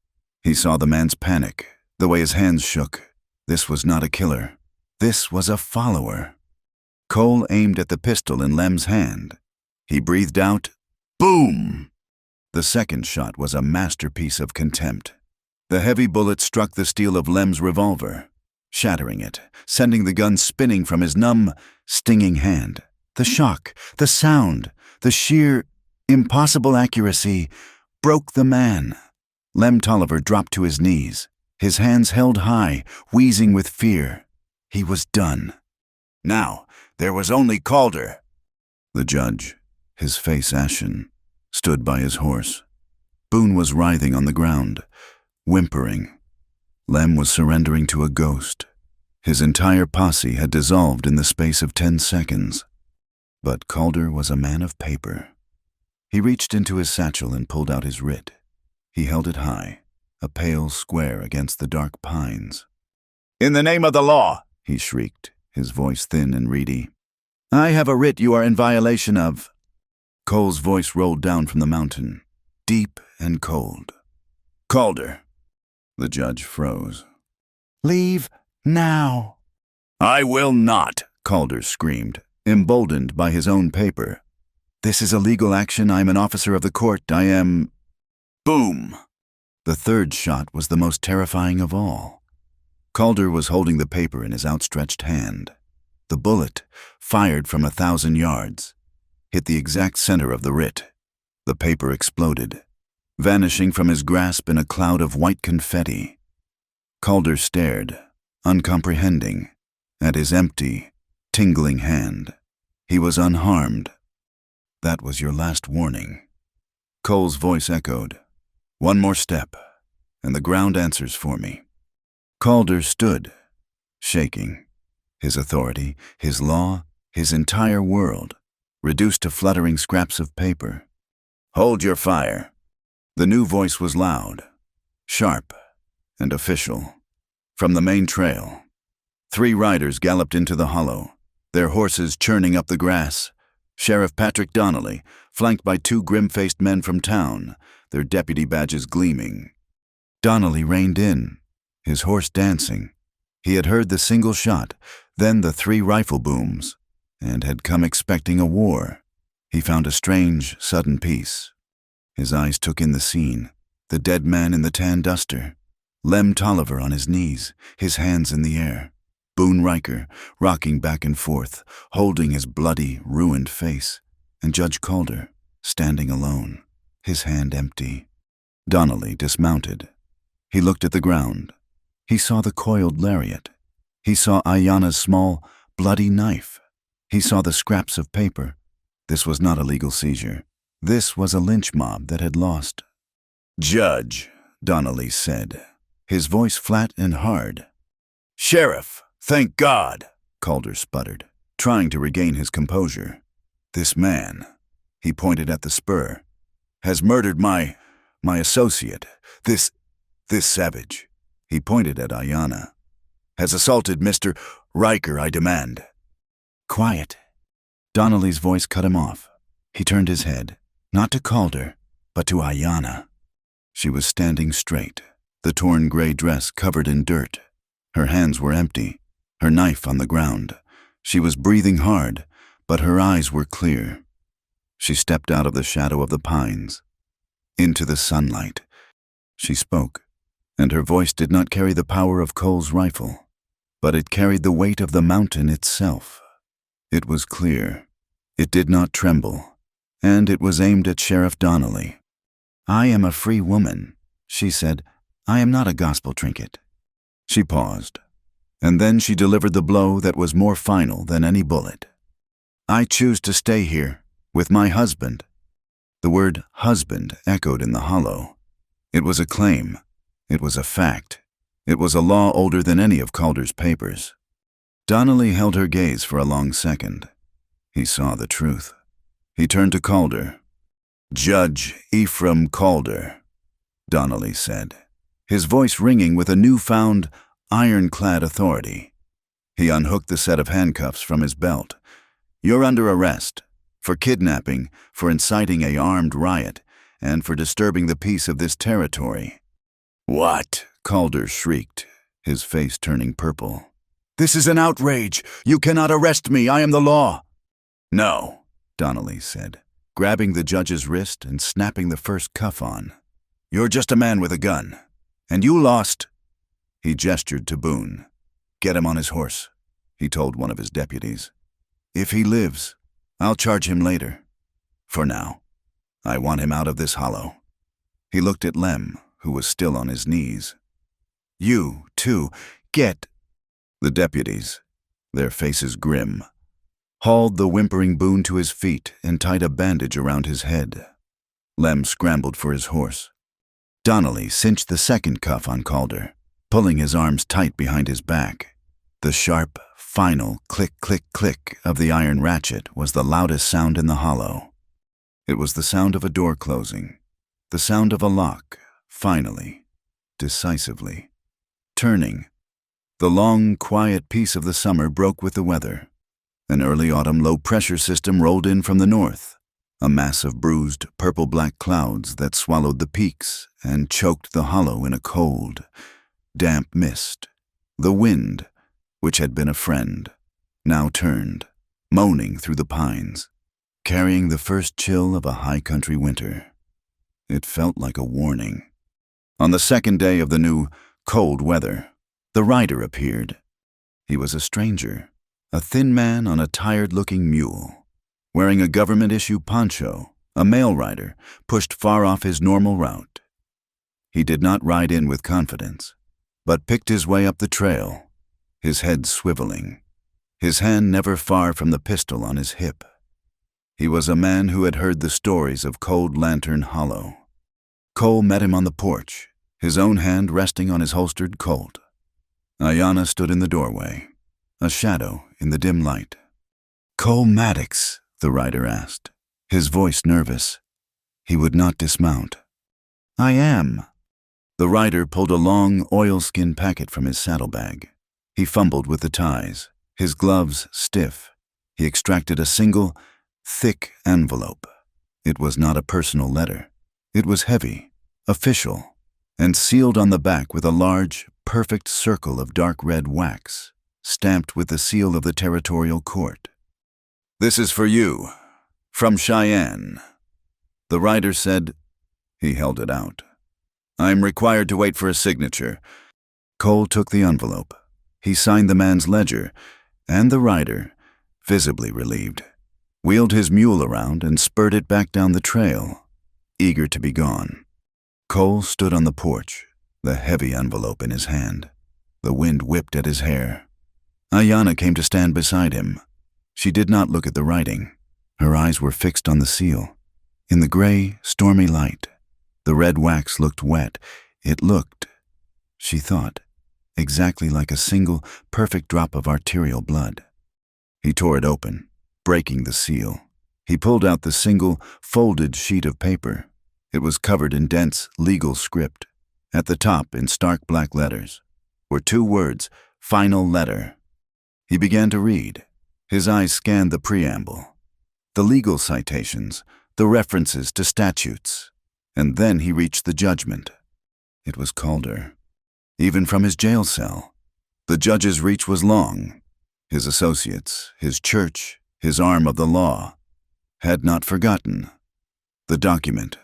He saw the man's panic, the way his hands shook. This was not a killer. This was a follower. Cole aimed at the pistol in Lem's hand. He breathed out, boom! The second shot was a masterpiece of contempt. The heavy bullet struck the steel of Lem's revolver, shattering it, sending the gun spinning from his numb, stinging hand. The shock, the sound, the sheer, impossible accuracy broke the man. Lem Tolliver dropped to his knees, his hands held high, wheezing with fear. He was done. Now, there was only Calder. The judge, his face ashen, stood by his horse. Boone was writhing on the ground, whimpering. Lem was surrendering to a ghost. His entire posse had dissolved in the space of 10 seconds. But Calder was a man of paper. He reached into his satchel and pulled out his writ. He held it high, a pale square against the dark pines. "In the name of the law," he shrieked, his voice thin and reedy. "I have a writ you are in violation of." Cole's voice rolled down from the mountain, deep and cold. "Calder." The judge froze. "Leave now." "I will not," Calder screamed, emboldened by his own paper. "This is a legal action. I am an officer of the court. I am—" Boom! The third shot was the most terrifying of all. Calder was holding the paper in his outstretched hand. The bullet, fired from 1,000 yards, hit the exact center of the writ. The paper exploded, vanishing from his grasp in a cloud of white confetti. Calder stared, uncomprehending, at his empty, tingling hand. He was unharmed. "That was your last warning." Cole's voice echoed. "One more step, and the ground answers for me." Calder stood, shaking. His authority, his law, his entire world, reduced to fluttering scraps of paper. "Hold your fire." The new voice was loud, sharp, and official. From the main trail, 3 riders galloped into the hollow, their horses churning up the grass. Sheriff Patrick Donnelly, flanked by 2 grim-faced men from town, their deputy badges gleaming. Donnelly reined in, his horse dancing. He had heard the single shot, then the 3 rifle booms, and had come expecting a war. He found a strange, sudden peace. His eyes took in the scene, the dead man in the tan duster, Lem Tolliver on his knees, his hands in the air, Boone Riker rocking back and forth, holding his bloody, ruined face, and Judge Calder standing alone, his hand empty. Donnelly dismounted. He looked at the ground. He saw the coiled lariat. He saw Ayanna's small, bloody knife. He saw the scraps of paper. This was not a legal seizure. This was a lynch mob that had lost. "Judge," Donnelly said, his voice flat and hard. "Sheriff, thank God," Calder sputtered, trying to regain his composure. "This man," he pointed at the spur, "has murdered my my associate, this savage, he pointed at Ayanna, has assaulted Mr. Riker, I demand. Quiet. Donnelly's voice cut him off. He turned his head, not to Calder, but to Ayanna. She was standing straight, the torn gray dress covered in dirt. Her hands were empty, her knife on the ground. She was breathing hard, but her eyes were clear. She stepped out of the shadow of the pines, into the sunlight. She spoke, and her voice did not carry the power of Cole's rifle, but it carried the weight of the mountain itself. It was clear. It did not tremble, and it was aimed at Sheriff Donnelly. I am a free woman, she said. I am not a gospel trinket. She paused, and then she delivered the blow that was more final than any bullet. I choose to stay here, with my husband. The word husband echoed in the hollow. It was a claim. It was a fact. It was a law older than any of Calder's papers. Donnelly held her gaze for a long second. He saw the truth. He turned to Calder. Judge Ephraim Calder, Donnelly said, his voice ringing with a newfound, ironclad authority. He unhooked the set of handcuffs from his belt. You're under arrest, for kidnapping, for inciting an armed riot, and for disturbing the peace of this territory. What? Calder shrieked, his face turning purple. This is an outrage! You cannot arrest me! I am the law! No, Donnelly said, grabbing the judge's wrist and snapping the first cuff on. You're just a man with a gun. And you lost. He gestured to Boone. Get him on his horse, he told one of his deputies. If he lives, I'll charge him later. For now, I want him out of this hollow. He looked at Lem, who was still on his knees. You, too, get. The deputies, their faces grim, hauled the whimpering Boone to his feet and tied a bandage around his head. Lem scrambled for his horse. Donnelly cinched the second cuff on Calder, pulling his arms tight behind his back. The sharp, final click, click, click of the iron ratchet was the loudest sound in the hollow. It was the sound of a door closing, the sound of a lock, finally, decisively, turning. The long, quiet peace of the summer broke with the weather. An early autumn low-pressure system rolled in from the north, a mass of bruised, purple-black clouds that swallowed the peaks and choked the hollow in a cold, damp mist. The wind, which had been a friend, now turned, moaning through the pines, carrying the first chill of a high-country winter. It felt like a warning. On the second day of the new, cold weather, the rider appeared. He was a stranger, a thin man on a tired-looking mule, wearing a government-issue poncho, a mail rider, pushed far off his normal route. He did not ride in with confidence, but picked his way up the trail, his head swiveling, his hand never far from the pistol on his hip. He was a man who had heard the stories of Cold Lantern Hollow. Cole met him on the porch, his own hand resting on his holstered Colt. Ayanna stood in the doorway, a shadow in the dim light. Cole Maddox, the rider asked, his voice nervous. He would not dismount. I am. The rider pulled a long oilskin packet from his saddlebag. He fumbled with the ties, his gloves stiff. He extracted a single, thick envelope. It was not a personal letter. It was heavy, official, and sealed on the back with a large, perfect circle of dark red wax, stamped with the seal of the territorial court. This is for you, from Cheyenne. The rider said. He held it out. I'm required to wait for a signature. Cole took the envelope. He signed the man's ledger, and the rider, visibly relieved, wheeled his mule around and spurred it back down the trail, eager to be gone. Cole stood on the porch, the heavy envelope in his hand. The wind whipped at his hair. Ayanna came to stand beside him. She did not look at the writing. Her eyes were fixed on the seal. In the gray, stormy light, the red wax looked wet. It looked, she thought, exactly like a single, perfect drop of arterial blood. He tore it open, breaking the seal. He pulled out the single, folded sheet of paper. It was covered in dense, legal script. At the top, in stark black letters, were 2 words, "Final Letter." He began to read. His eyes scanned the preamble, the legal citations, the references to statutes, and then he reached the judgment. It was Calder. Even from his jail cell, the judge's reach was long. His associates, his church, his arm of the law, had not forgotten. The document,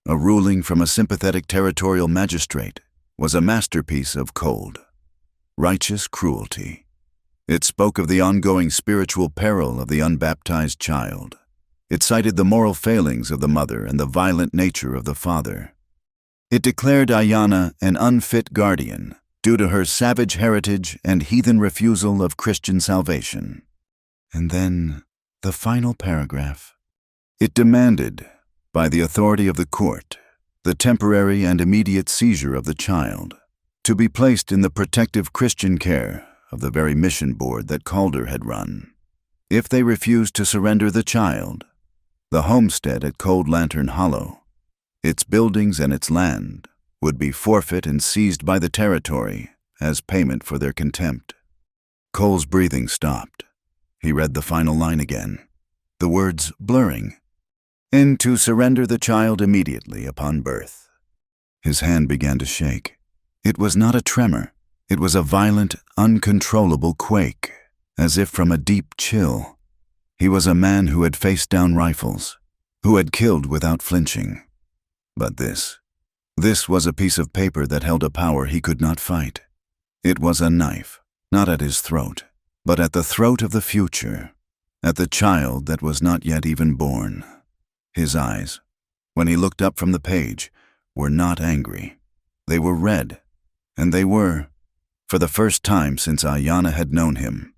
a ruling from a sympathetic territorial magistrate, was a masterpiece of cold, righteous cruelty. It spoke of the ongoing spiritual peril of the unbaptized child. It cited the moral failings of the mother and the violent nature of the father. It declared Ayanna an unfit guardian due to her savage heritage and heathen refusal of Christian salvation. And then, the final paragraph. It demanded, by the authority of the court, the temporary and immediate seizure of the child, to be placed in the protective Christian care of the very mission board that Calder had run. If they refused to surrender the child, the homestead at Cold Lantern Hollow, its buildings and its land, would be forfeit and seized by the territory as payment for their contempt. Cole's breathing stopped. He read the final line again, the words blurring. "And to surrender the child immediately upon birth." His hand began to shake. It was not a tremor. It was a violent, uncontrollable quake, as if from a deep chill. He was a man who had faced down rifles, who had killed without flinching. But this was a piece of paper that held a power he could not fight. It was a knife, not at his throat, but at the throat of the future, at the child that was not yet even born. His eyes, when he looked up from the page, were not angry. They were red, and they were, for the first time since Ayanna had known him,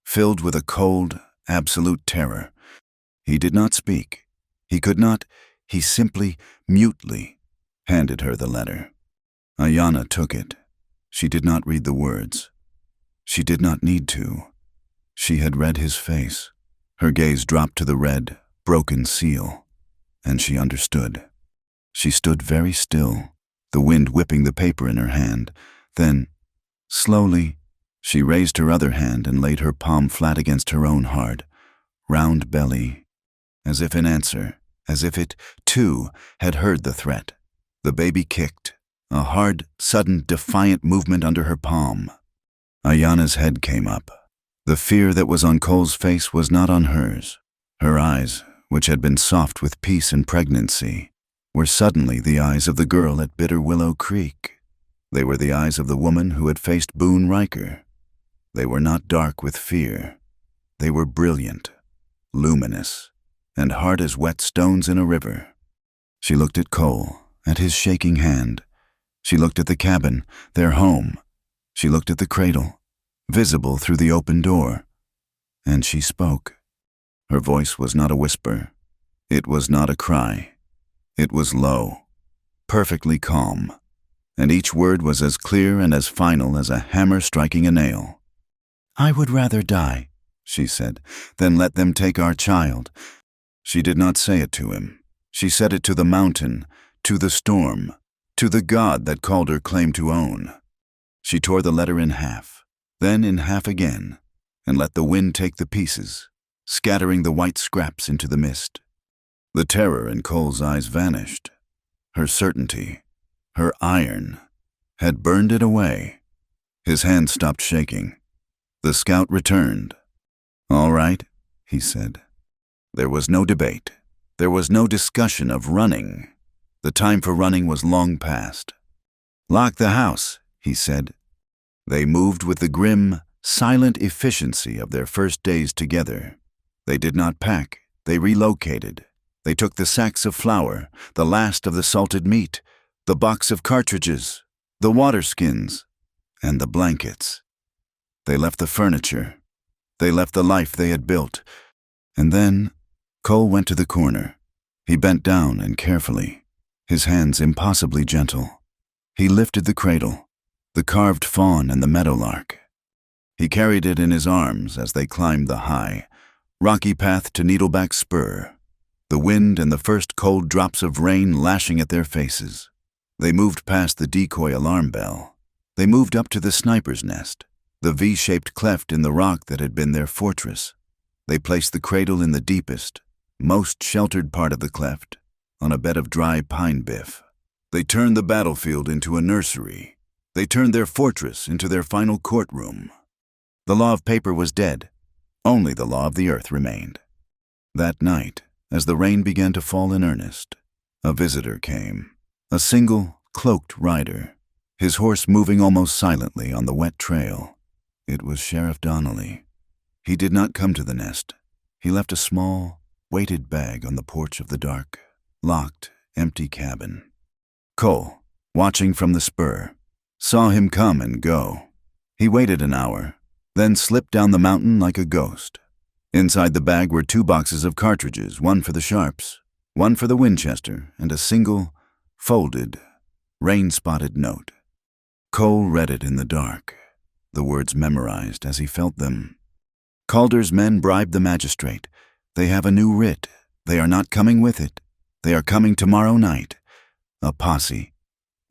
filled with a cold, absolute terror. He did not speak. He could not. He simply, mutely, handed her the letter. Ayanna took it. She did not read the words. She did not need to. She had read his face. Her gaze dropped to the red, broken seal, and she understood. She stood very still, the wind whipping the paper in her hand. Then, slowly, she raised her other hand and laid her palm flat against her own hard, round belly, as if in answer, as if it, too, had heard the threat. The baby kicked, a hard, sudden, defiant movement under her palm. Ayanna's head came up. The fear that was on Cole's face was not on hers. Her eyes, which had been soft with peace and pregnancy, were suddenly the eyes of the girl at Bitter Willow Creek. They were the eyes of the woman who had faced Boone Riker. They were not dark with fear. They were brilliant, luminous, and hard as wet stones in a river. She looked at Cole, at his shaking hand. She looked at the cabin, their home. She looked at the cradle, visible through the open door. And she spoke. Her voice was not a whisper. It was not a cry. It was low, perfectly calm, and each word was as clear and as final as a hammer striking a nail. "I would rather die," she said, "than let them take our child." She did not say it to him. She said it to the mountain, to the storm, to the God that Calder claimed to own. She tore the letter in half, then in half again, and let the wind take the pieces, scattering the white scraps into the mist. The terror in Cole's eyes vanished. Her certainty, her iron, had burned it away. His hand stopped shaking. The scout returned. "All right," he said. There was no debate. There was no discussion of running. The time for running was long past. "Lock the house," he said. They moved with the grim, silent efficiency of their first days together. They did not pack. They relocated. They took the sacks of flour, the last of the salted meat, the box of cartridges, the water skins, and the blankets. They left the furniture. They left the life they had built. And then Cole went to the corner. He bent down and carefully, his hands impossibly gentle. He lifted the cradle, the carved fawn and the meadowlark. He carried it in his arms as they climbed the high, rocky path to Needleback Spur. the wind and the first cold drops of rain lashing at their faces. They moved past the decoy alarm bell. They moved up to the sniper's nest, the V-shaped cleft in the rock that had been their fortress. They placed the cradle in the deepest, most sheltered part of the cleft, on a bed of dry pine biff. They turned the battlefield into a nursery. They turned their fortress into their final courtroom. The law of paper was dead. Only the law of the earth remained. That night, as the rain began to fall in earnest, a visitor came. A single, cloaked rider, his horse moving almost silently on the wet trail. It was Sheriff Donnelly. He did not come to the nest. He left a small, weighted bag on the porch of the dark, locked, empty cabin. Cole, watching from the spur, saw him come and go. He waited an hour, then slipped down the mountain like a ghost. Inside the bag were 2 boxes of cartridges, one for the Sharps, one for the Winchester, and a single, folded, rain-spotted note. Cole read it in the dark, the words memorized as he felt them. Calder's men bribed the magistrate. They have a new writ. They are not coming with it. They are coming tomorrow night. A posse.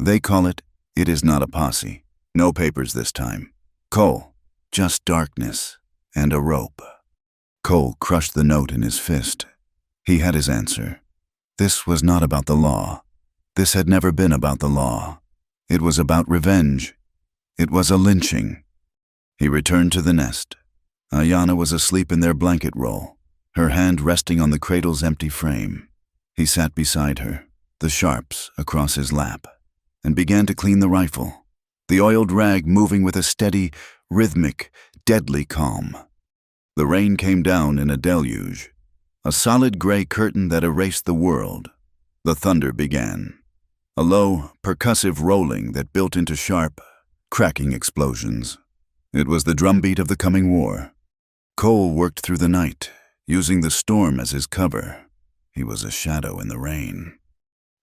They call it, it is not a posse. No papers this time. Cole, just darkness and a rope. Cole crushed the note in his fist. He had his answer. This was not about the law. This had never been about the law. It was about revenge. It was a lynching. He returned to the nest. Ayanna was asleep in their blanket roll, her hand resting on the cradle's empty frame. He sat beside her, the Sharps across his lap, and began to clean the rifle, the oiled rag moving with a steady, rhythmic, deadly calm. The rain came down in a deluge, a solid gray curtain that erased the world. The thunder began, a low, percussive rolling that built into sharp, cracking explosions. It was the drumbeat of the coming war. Cole worked through the night, using the storm as his cover. He was a shadow in the rain.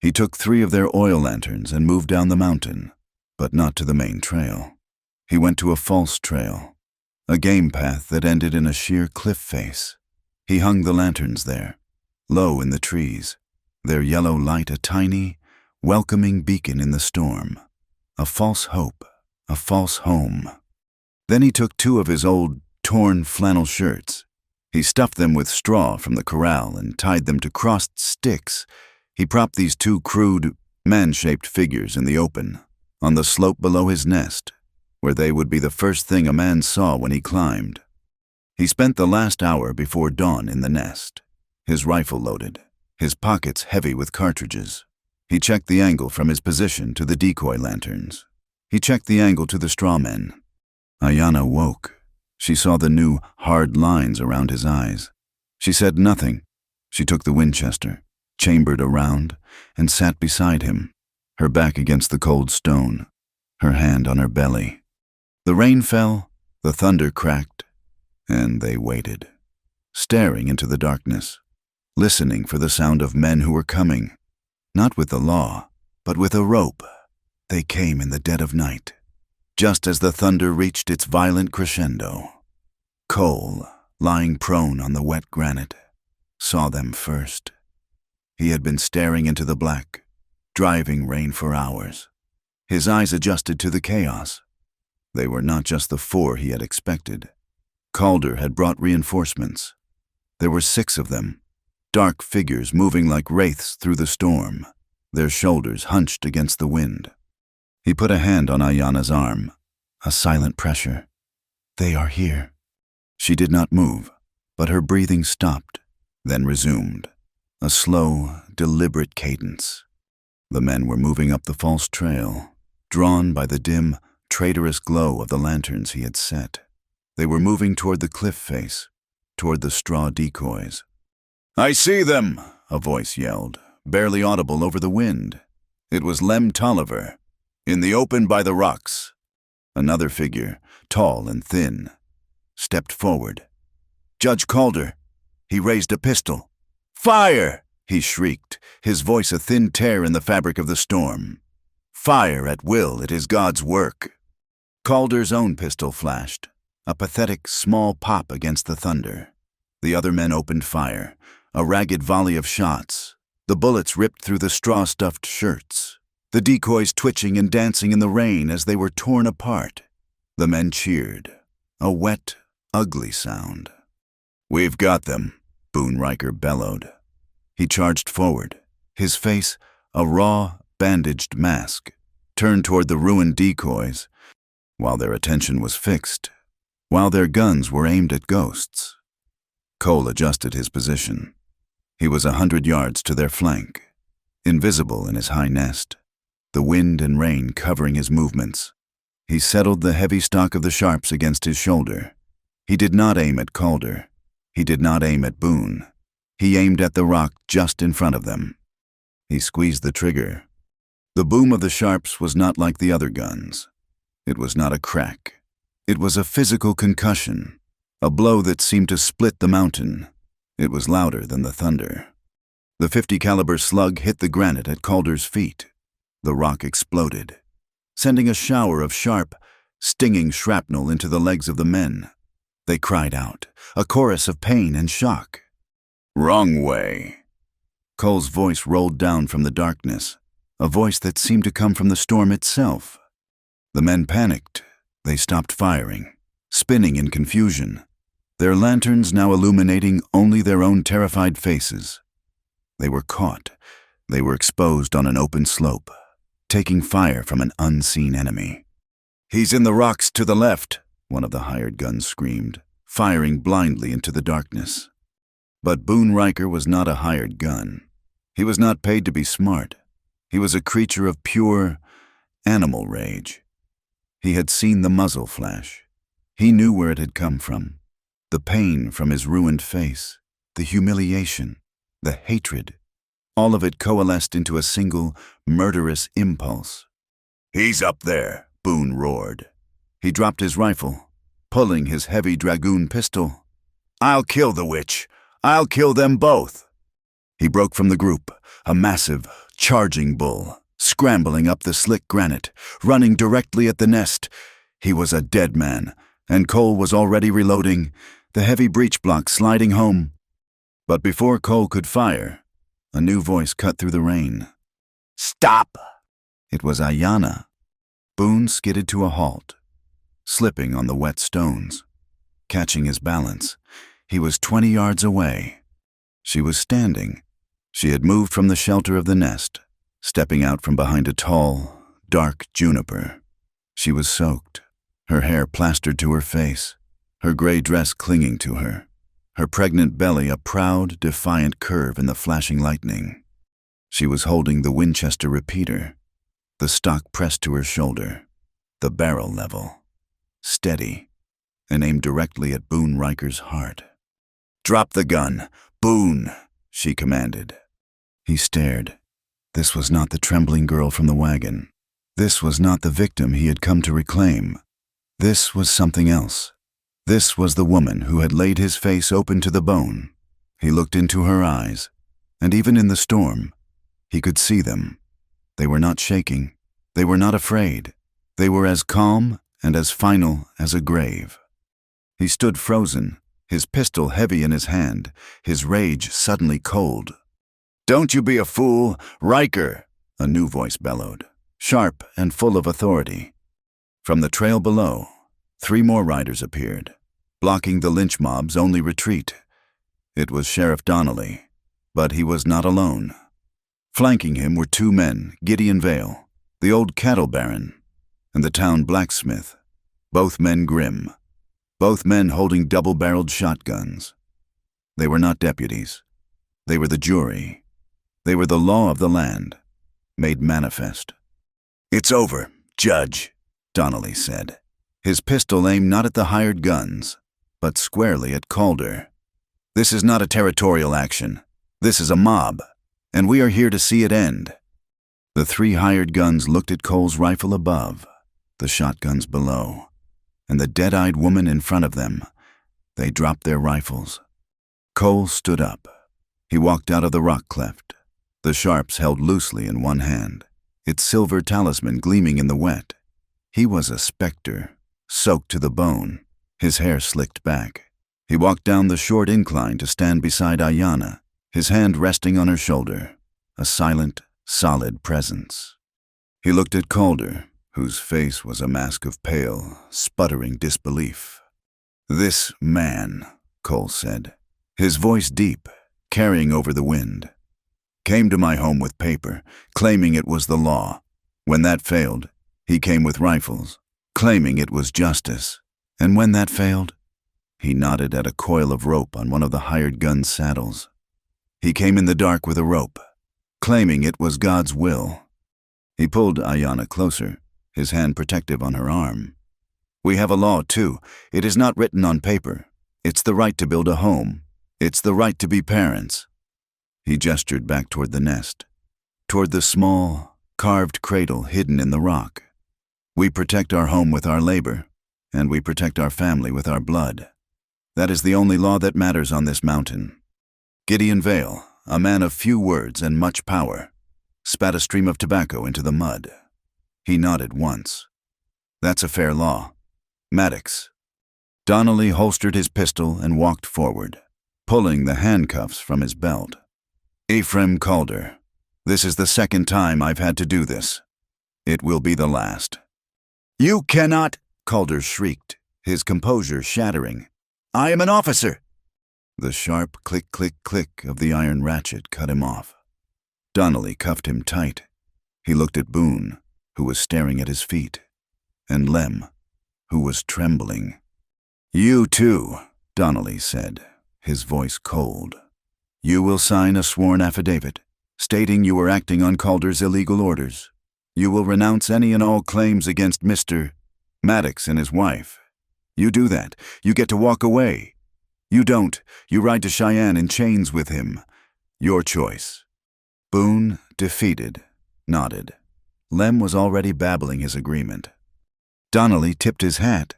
He took 3 of their oil lanterns and moved down the mountain, but not to the main trail. He went to a false trail, a game path that ended in a sheer cliff face. He hung the lanterns there, low in the trees, their yellow light a tiny, welcoming beacon in the storm, a false hope, a false home. Then he took 2 of his old, torn flannel shirts. He stuffed them with straw from the corral and tied them to crossed sticks. He propped these 2 crude, man-shaped figures in the open, on the slope below his nest, where they would be the first thing a man saw when he climbed. He spent the last hour before dawn in the nest, his rifle loaded, his pockets heavy with cartridges. He checked the angle from his position to the decoy lanterns. He checked the angle to the straw men. Ayanna woke. She saw the new, hard lines around his eyes. She said nothing. She took the Winchester, chambered around, and sat beside him, her back against the cold stone, her hand on her belly. The rain fell, the thunder cracked, and they waited, staring into the darkness, listening for the sound of men who were coming, not with the law, but with a rope. They came in the dead of night, just as the thunder reached its violent crescendo. Cole, lying prone on the wet granite, saw them first. He had been staring into the black, driving rain for hours. His eyes adjusted to the chaos. They were not just the 4 he had expected. Calder had brought reinforcements. There were 6 of them, dark figures moving like wraiths through the storm, their shoulders hunched against the wind. He put a hand on Ayanna's arm, a silent pressure. They are here. She did not move, but her breathing stopped, then resumed, a slow, deliberate cadence. The men were moving up the false trail, drawn by the dim, traitorous glow of the lanterns he had set. They were moving toward the cliff face, toward the straw decoys. "I see them!" a voice yelled, barely audible over the wind. It was Lem Tolliver, in the open by the rocks. Another figure, tall and thin, stepped forward. "Judge Calder." He raised a pistol. "Fire!" he shrieked, his voice a thin tear in the fabric of the storm. "Fire at will, it is God's work." Calder's own pistol flashed, a pathetic small pop against the thunder. The other men opened fire, A ragged volley of shots. The bullets ripped through the straw-stuffed shirts. The decoys twitching and dancing in the rain as they were torn apart. The men cheered. A wet, ugly sound. "We've got them," Boone Riker bellowed. He charged forward, his face a raw, bandaged mask, turned toward the ruined decoys, while their attention was fixed, while their guns were aimed at ghosts. Cole adjusted his position. He was 100 yards to their flank, invisible in his high nest, the wind and rain covering his movements. He settled the heavy stock of the Sharps against his shoulder. He did not aim at Calder. He did not aim at Boone. He aimed at the rock just in front of them. He squeezed the trigger. The boom of the Sharps was not like the other guns. It was not a crack. It was a physical concussion, a blow that seemed to split the mountain. It was louder than the thunder. The .50 caliber slug hit the granite at Calder's feet. The rock exploded, sending a shower of sharp, stinging shrapnel into the legs of the men. They cried out, a chorus of pain and shock. "Wrong way." Cole's voice rolled down from the darkness, a voice that seemed to come from the storm itself. The men panicked. They stopped firing, spinning in confusion, their lanterns now illuminating only their own terrified faces. They were caught. They were exposed on an open slope, taking fire from an unseen enemy. "He's in the rocks to the left," one of the hired guns screamed, firing blindly into the darkness. But Boone Riker was not a hired gun. He was not paid to be smart. He was a creature of pure, animal rage. He had seen the muzzle flash. He knew where it had come from. The pain from his ruined face, the humiliation, the hatred, all of it coalesced into a single, murderous impulse. "He's up there," Boone roared. He dropped his rifle, pulling his heavy dragoon pistol. "I'll kill the witch. I'll kill them both." He broke from the group, a massive, charging bull, scrambling up the slick granite, running directly at the nest. He was a dead man, and Cole was already reloading, the heavy breech block sliding home. But before Cole could fire, a new voice cut through the rain. "Stop!" It was Ayanna. Boone skidded to a halt, slipping on the wet stones. Catching his balance, he was 20 yards away. She was standing. She had moved from the shelter of the nest, stepping out from behind a tall, dark juniper. She was soaked, her hair plastered to her face, her gray dress clinging to her, her pregnant belly a proud, defiant curve in the flashing lightning. She was holding the Winchester repeater, the stock pressed to her shoulder, the barrel level, steady, and aimed directly at Boone Riker's heart. "Drop the gun, Boone," she commanded. He stared. This was not the trembling girl from the wagon. This was not the victim he had come to reclaim. This was something else. This was the woman who had laid his face open to the bone. He looked into her eyes, and even in the storm, he could see them. They were not shaking. They were not afraid. They were as calm and as final as a grave. He stood frozen, his pistol heavy in his hand, his rage suddenly cold. "Don't you be a fool, Riker," a new voice bellowed, sharp and full of authority. From the trail below, 3 more riders appeared, blocking the lynch mob's only retreat. It was Sheriff Donnelly, but he was not alone. Flanking him were 2 men, Gideon Vale, the old cattle baron, and the town blacksmith, both men grim, both men holding double-barreled shotguns. They were not deputies. They were the jury. They were the law of the land, made manifest. "It's over, Judge," Donnelly said, his pistol aimed not at the hired guns, but squarely at Calder. "This is not a territorial action. This is a mob, and we are here to see it end." The 3 hired guns looked at Cole's rifle above, the shotguns below, and the dead-eyed woman in front of them. They dropped their rifles. Cole stood up. He walked out of the rock cleft, the Sharps held loosely in one hand, its silver talisman gleaming in the wet. He was a specter, soaked to the bone, his hair slicked back. He walked down the short incline to stand beside Ayanna, his hand resting on her shoulder, a silent, solid presence. He looked at Calder, whose face was a mask of pale, sputtering disbelief. "This man," Cole said, his voice deep, carrying over the wind, "came to my home with paper, claiming it was the law. When that failed, he came with rifles, claiming it was justice. And when that failed," he nodded at a coil of rope on one of the hired gun's saddles, "he came in the dark with a rope, claiming it was God's will." He pulled Ayanna closer, his hand protective on her arm. "We have a law, too. It is not written on paper. It's the right to build a home. It's the right to be parents." He gestured back toward the nest, toward the small, carved cradle hidden in the rock. "We protect our home with our labor, and we protect our family with our blood. That is the only law that matters on this mountain." Gideon Vale, a man of few words and much power, spat a stream of tobacco into the mud. He nodded once. "That's a fair law. Maddox." Donnelly holstered his pistol and walked forward, pulling the handcuffs from his belt. "Ephraim Calder, this is the second time I've had to do this. It will be the last." "You cannot!" Calder shrieked, his composure shattering. "I am an officer!" The sharp click, click, click of the iron ratchet cut him off. Donnelly cuffed him tight. He looked at Boone, who was staring at his feet, and Lem, who was trembling. "You too," Donnelly said, his voice cold. "You will sign a sworn affidavit, stating you were acting on Calder's illegal orders. You will renounce any and all claims against Mr. Maddox and his wife. You do that, you get to walk away. You don't, you ride to Cheyenne in chains with him. Your choice." Boone, defeated, nodded. Lem was already babbling his agreement. Donnelly tipped his hat.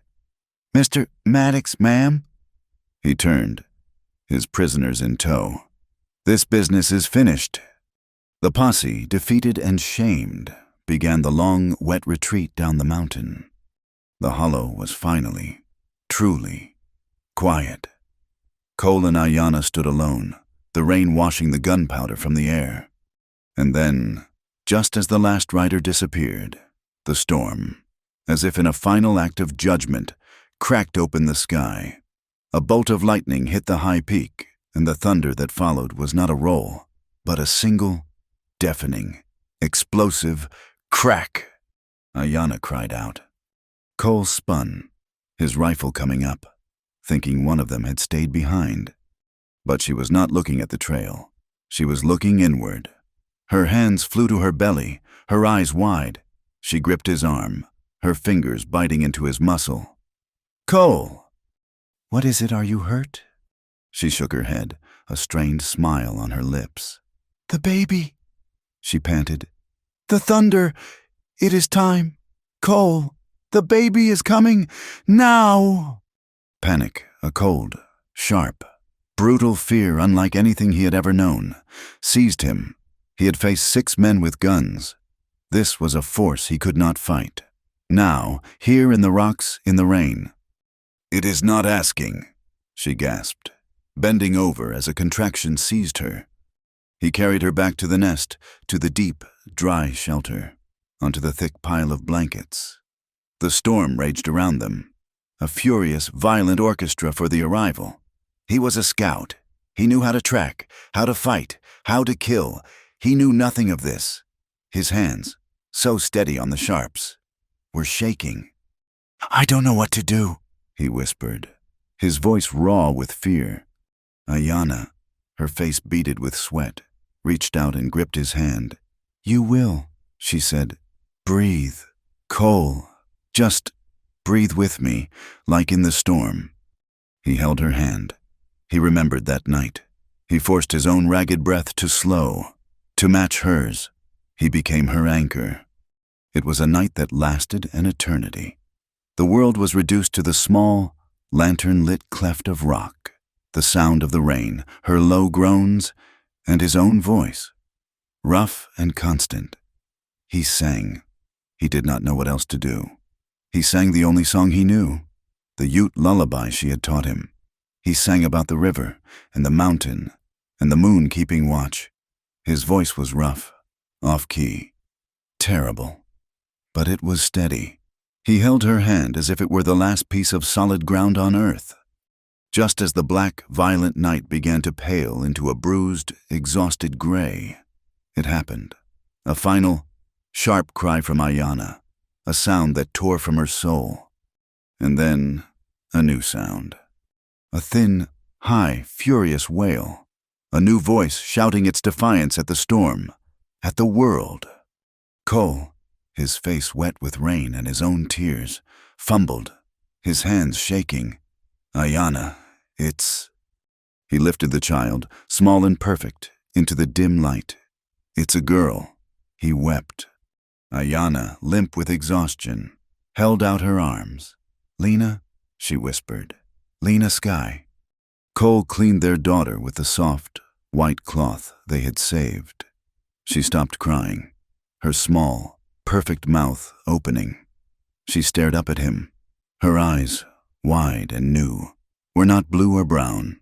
"Mr. Maddox, ma'am?" He turned, his prisoners in tow. "This business is finished." The posse, defeated and shamed, began the long, wet retreat down the mountain. The hollow was finally, truly, quiet. Cole and Ayanna stood alone, the rain washing the gunpowder from the air. And then, just as the last rider disappeared, the storm, as if in a final act of judgment, cracked open the sky. A bolt of lightning hit the high peak, and the thunder that followed was not a roll, but a single, deafening, explosive crack. Ayanna cried out. Cole spun, his rifle coming up, thinking one of them had stayed behind. But she was not looking at the trail. She was looking inward. Her hands flew to her belly, her eyes wide. She gripped his arm, her fingers biting into his muscle. "Cole!" "What is it? Are you hurt?" She shook her head, a strained smile on her lips. "The baby," she panted. "The thunder! It is time! Cole, the baby is coming! Now!" Panic, a cold, sharp, brutal fear unlike anything he had ever known, seized him. He had faced 6 men with guns. This was a force he could not fight. Now, here in the rocks, in the rain. "It is not asking," she gasped, bending over as a contraction seized her. He carried her back to the nest, to the deep, dry shelter, onto the thick pile of blankets. The storm raged around them, a furious, violent orchestra for the arrival. He was a scout. He knew how to track, how to fight, how to kill. He knew nothing of this. His hands, so steady on the sharps, were shaking. "I don't know what to do," he whispered, his voice raw with fear. Ayanna, her face beaded with sweat, reached out and gripped his hand. "You will," she said. "Breathe. Cole, just breathe with me, like in the storm." He held her hand. He remembered that night. He forced his own ragged breath to slow, to match hers. He became her anchor. It was a night that lasted an eternity. The world was reduced to the small, lantern-lit cleft of rock, the sound of the rain, her low groans, and his own voice, rough and constant. He sang. He did not know what else to do. He sang the only song he knew, the Ute lullaby she had taught him. He sang about the river and the mountain and the moon keeping watch. His voice was rough, off-key, terrible, but it was steady. He held her hand as if it were the last piece of solid ground on earth. Just as the black, violent night began to pale into a bruised, exhausted gray, it happened. A final, sharp cry from Ayanna, a sound that tore from her soul. And then, a new sound. A thin, high, furious wail. A new voice shouting its defiance at the storm, at the world. Cole, his face wet with rain and his own tears, fumbled, his hands shaking. Ayanna, it's... He lifted the child, small and perfect, into the dim light. It's a girl. He wept. Ayanna, limp with exhaustion, held out her arms. Lena, she whispered. Lena Sky. Cole cleaned their daughter with the soft, white cloth they had saved. She stopped crying, her small, perfect mouth opening. She stared up at him. Her eyes, wide and new, were not blue or brown.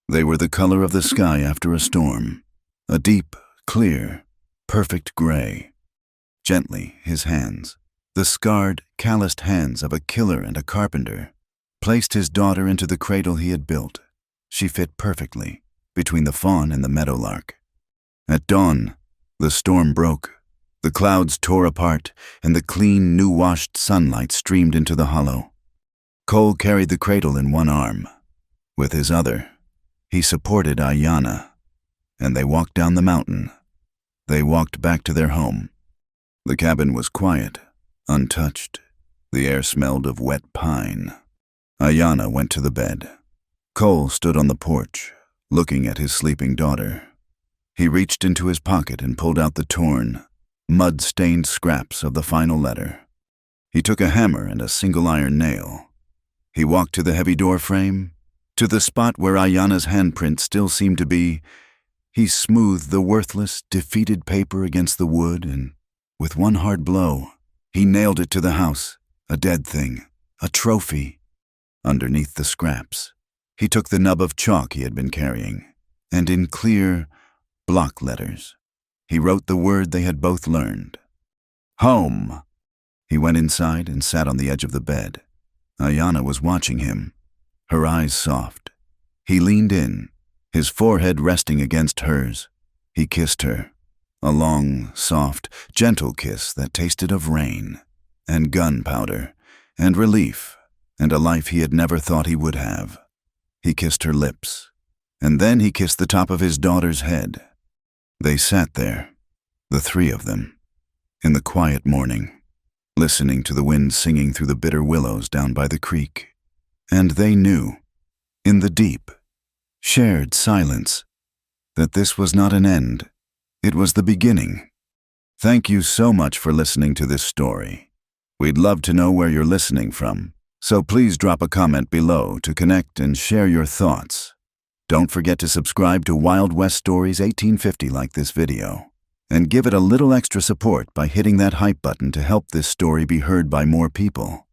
They were the color of the sky after a storm, a deep, clear, perfect gray. Gently, his hands, the scarred, calloused hands of a killer and a carpenter, placed his daughter into the cradle he had built. She fit perfectly, between the fawn and the meadowlark. At dawn, the storm broke. The clouds tore apart, and the clean, new-washed sunlight streamed into the hollow. Cole carried the cradle in one arm. With his other, he supported Ayanna, and they walked down the mountain. They walked back to their home. The cabin was quiet, untouched. The air smelled of wet pine. Ayanna went to the bed. Cole stood on the porch, looking at his sleeping daughter. He reached into his pocket and pulled out the torn, mud-stained scraps of the final letter. He took a hammer and a single iron nail. He walked to the heavy door frame, to the spot where Ayanna's handprint still seemed to be. He smoothed the worthless, defeated paper against the wood, and with one hard blow, he nailed it to the house, a dead thing, a trophy. Underneath the scraps, he took the nub of chalk he had been carrying, and in clear, block letters, he wrote the word they had both learned. Home. He went inside and sat on the edge of the bed. Ayanna was watching him, her eyes soft. He leaned in, his forehead resting against hers. He kissed her, a long, soft, gentle kiss that tasted of rain, and gunpowder, and relief, and a life he had never thought he would have. He kissed her lips, and then he kissed the top of his daughter's head. They sat there, the three of them, in the quiet morning, listening to the wind singing through the bitter willows down by the creek. And they knew, in the deep, shared silence, that this was not an end. It was the beginning. Thank you so much for listening to this story. We'd love to know where you're listening from, so please drop a comment below to connect and share your thoughts. Don't forget to subscribe to Wild West Stories 1850 like this video, and give it a little extra support by hitting that hype button to help this story be heard by more people.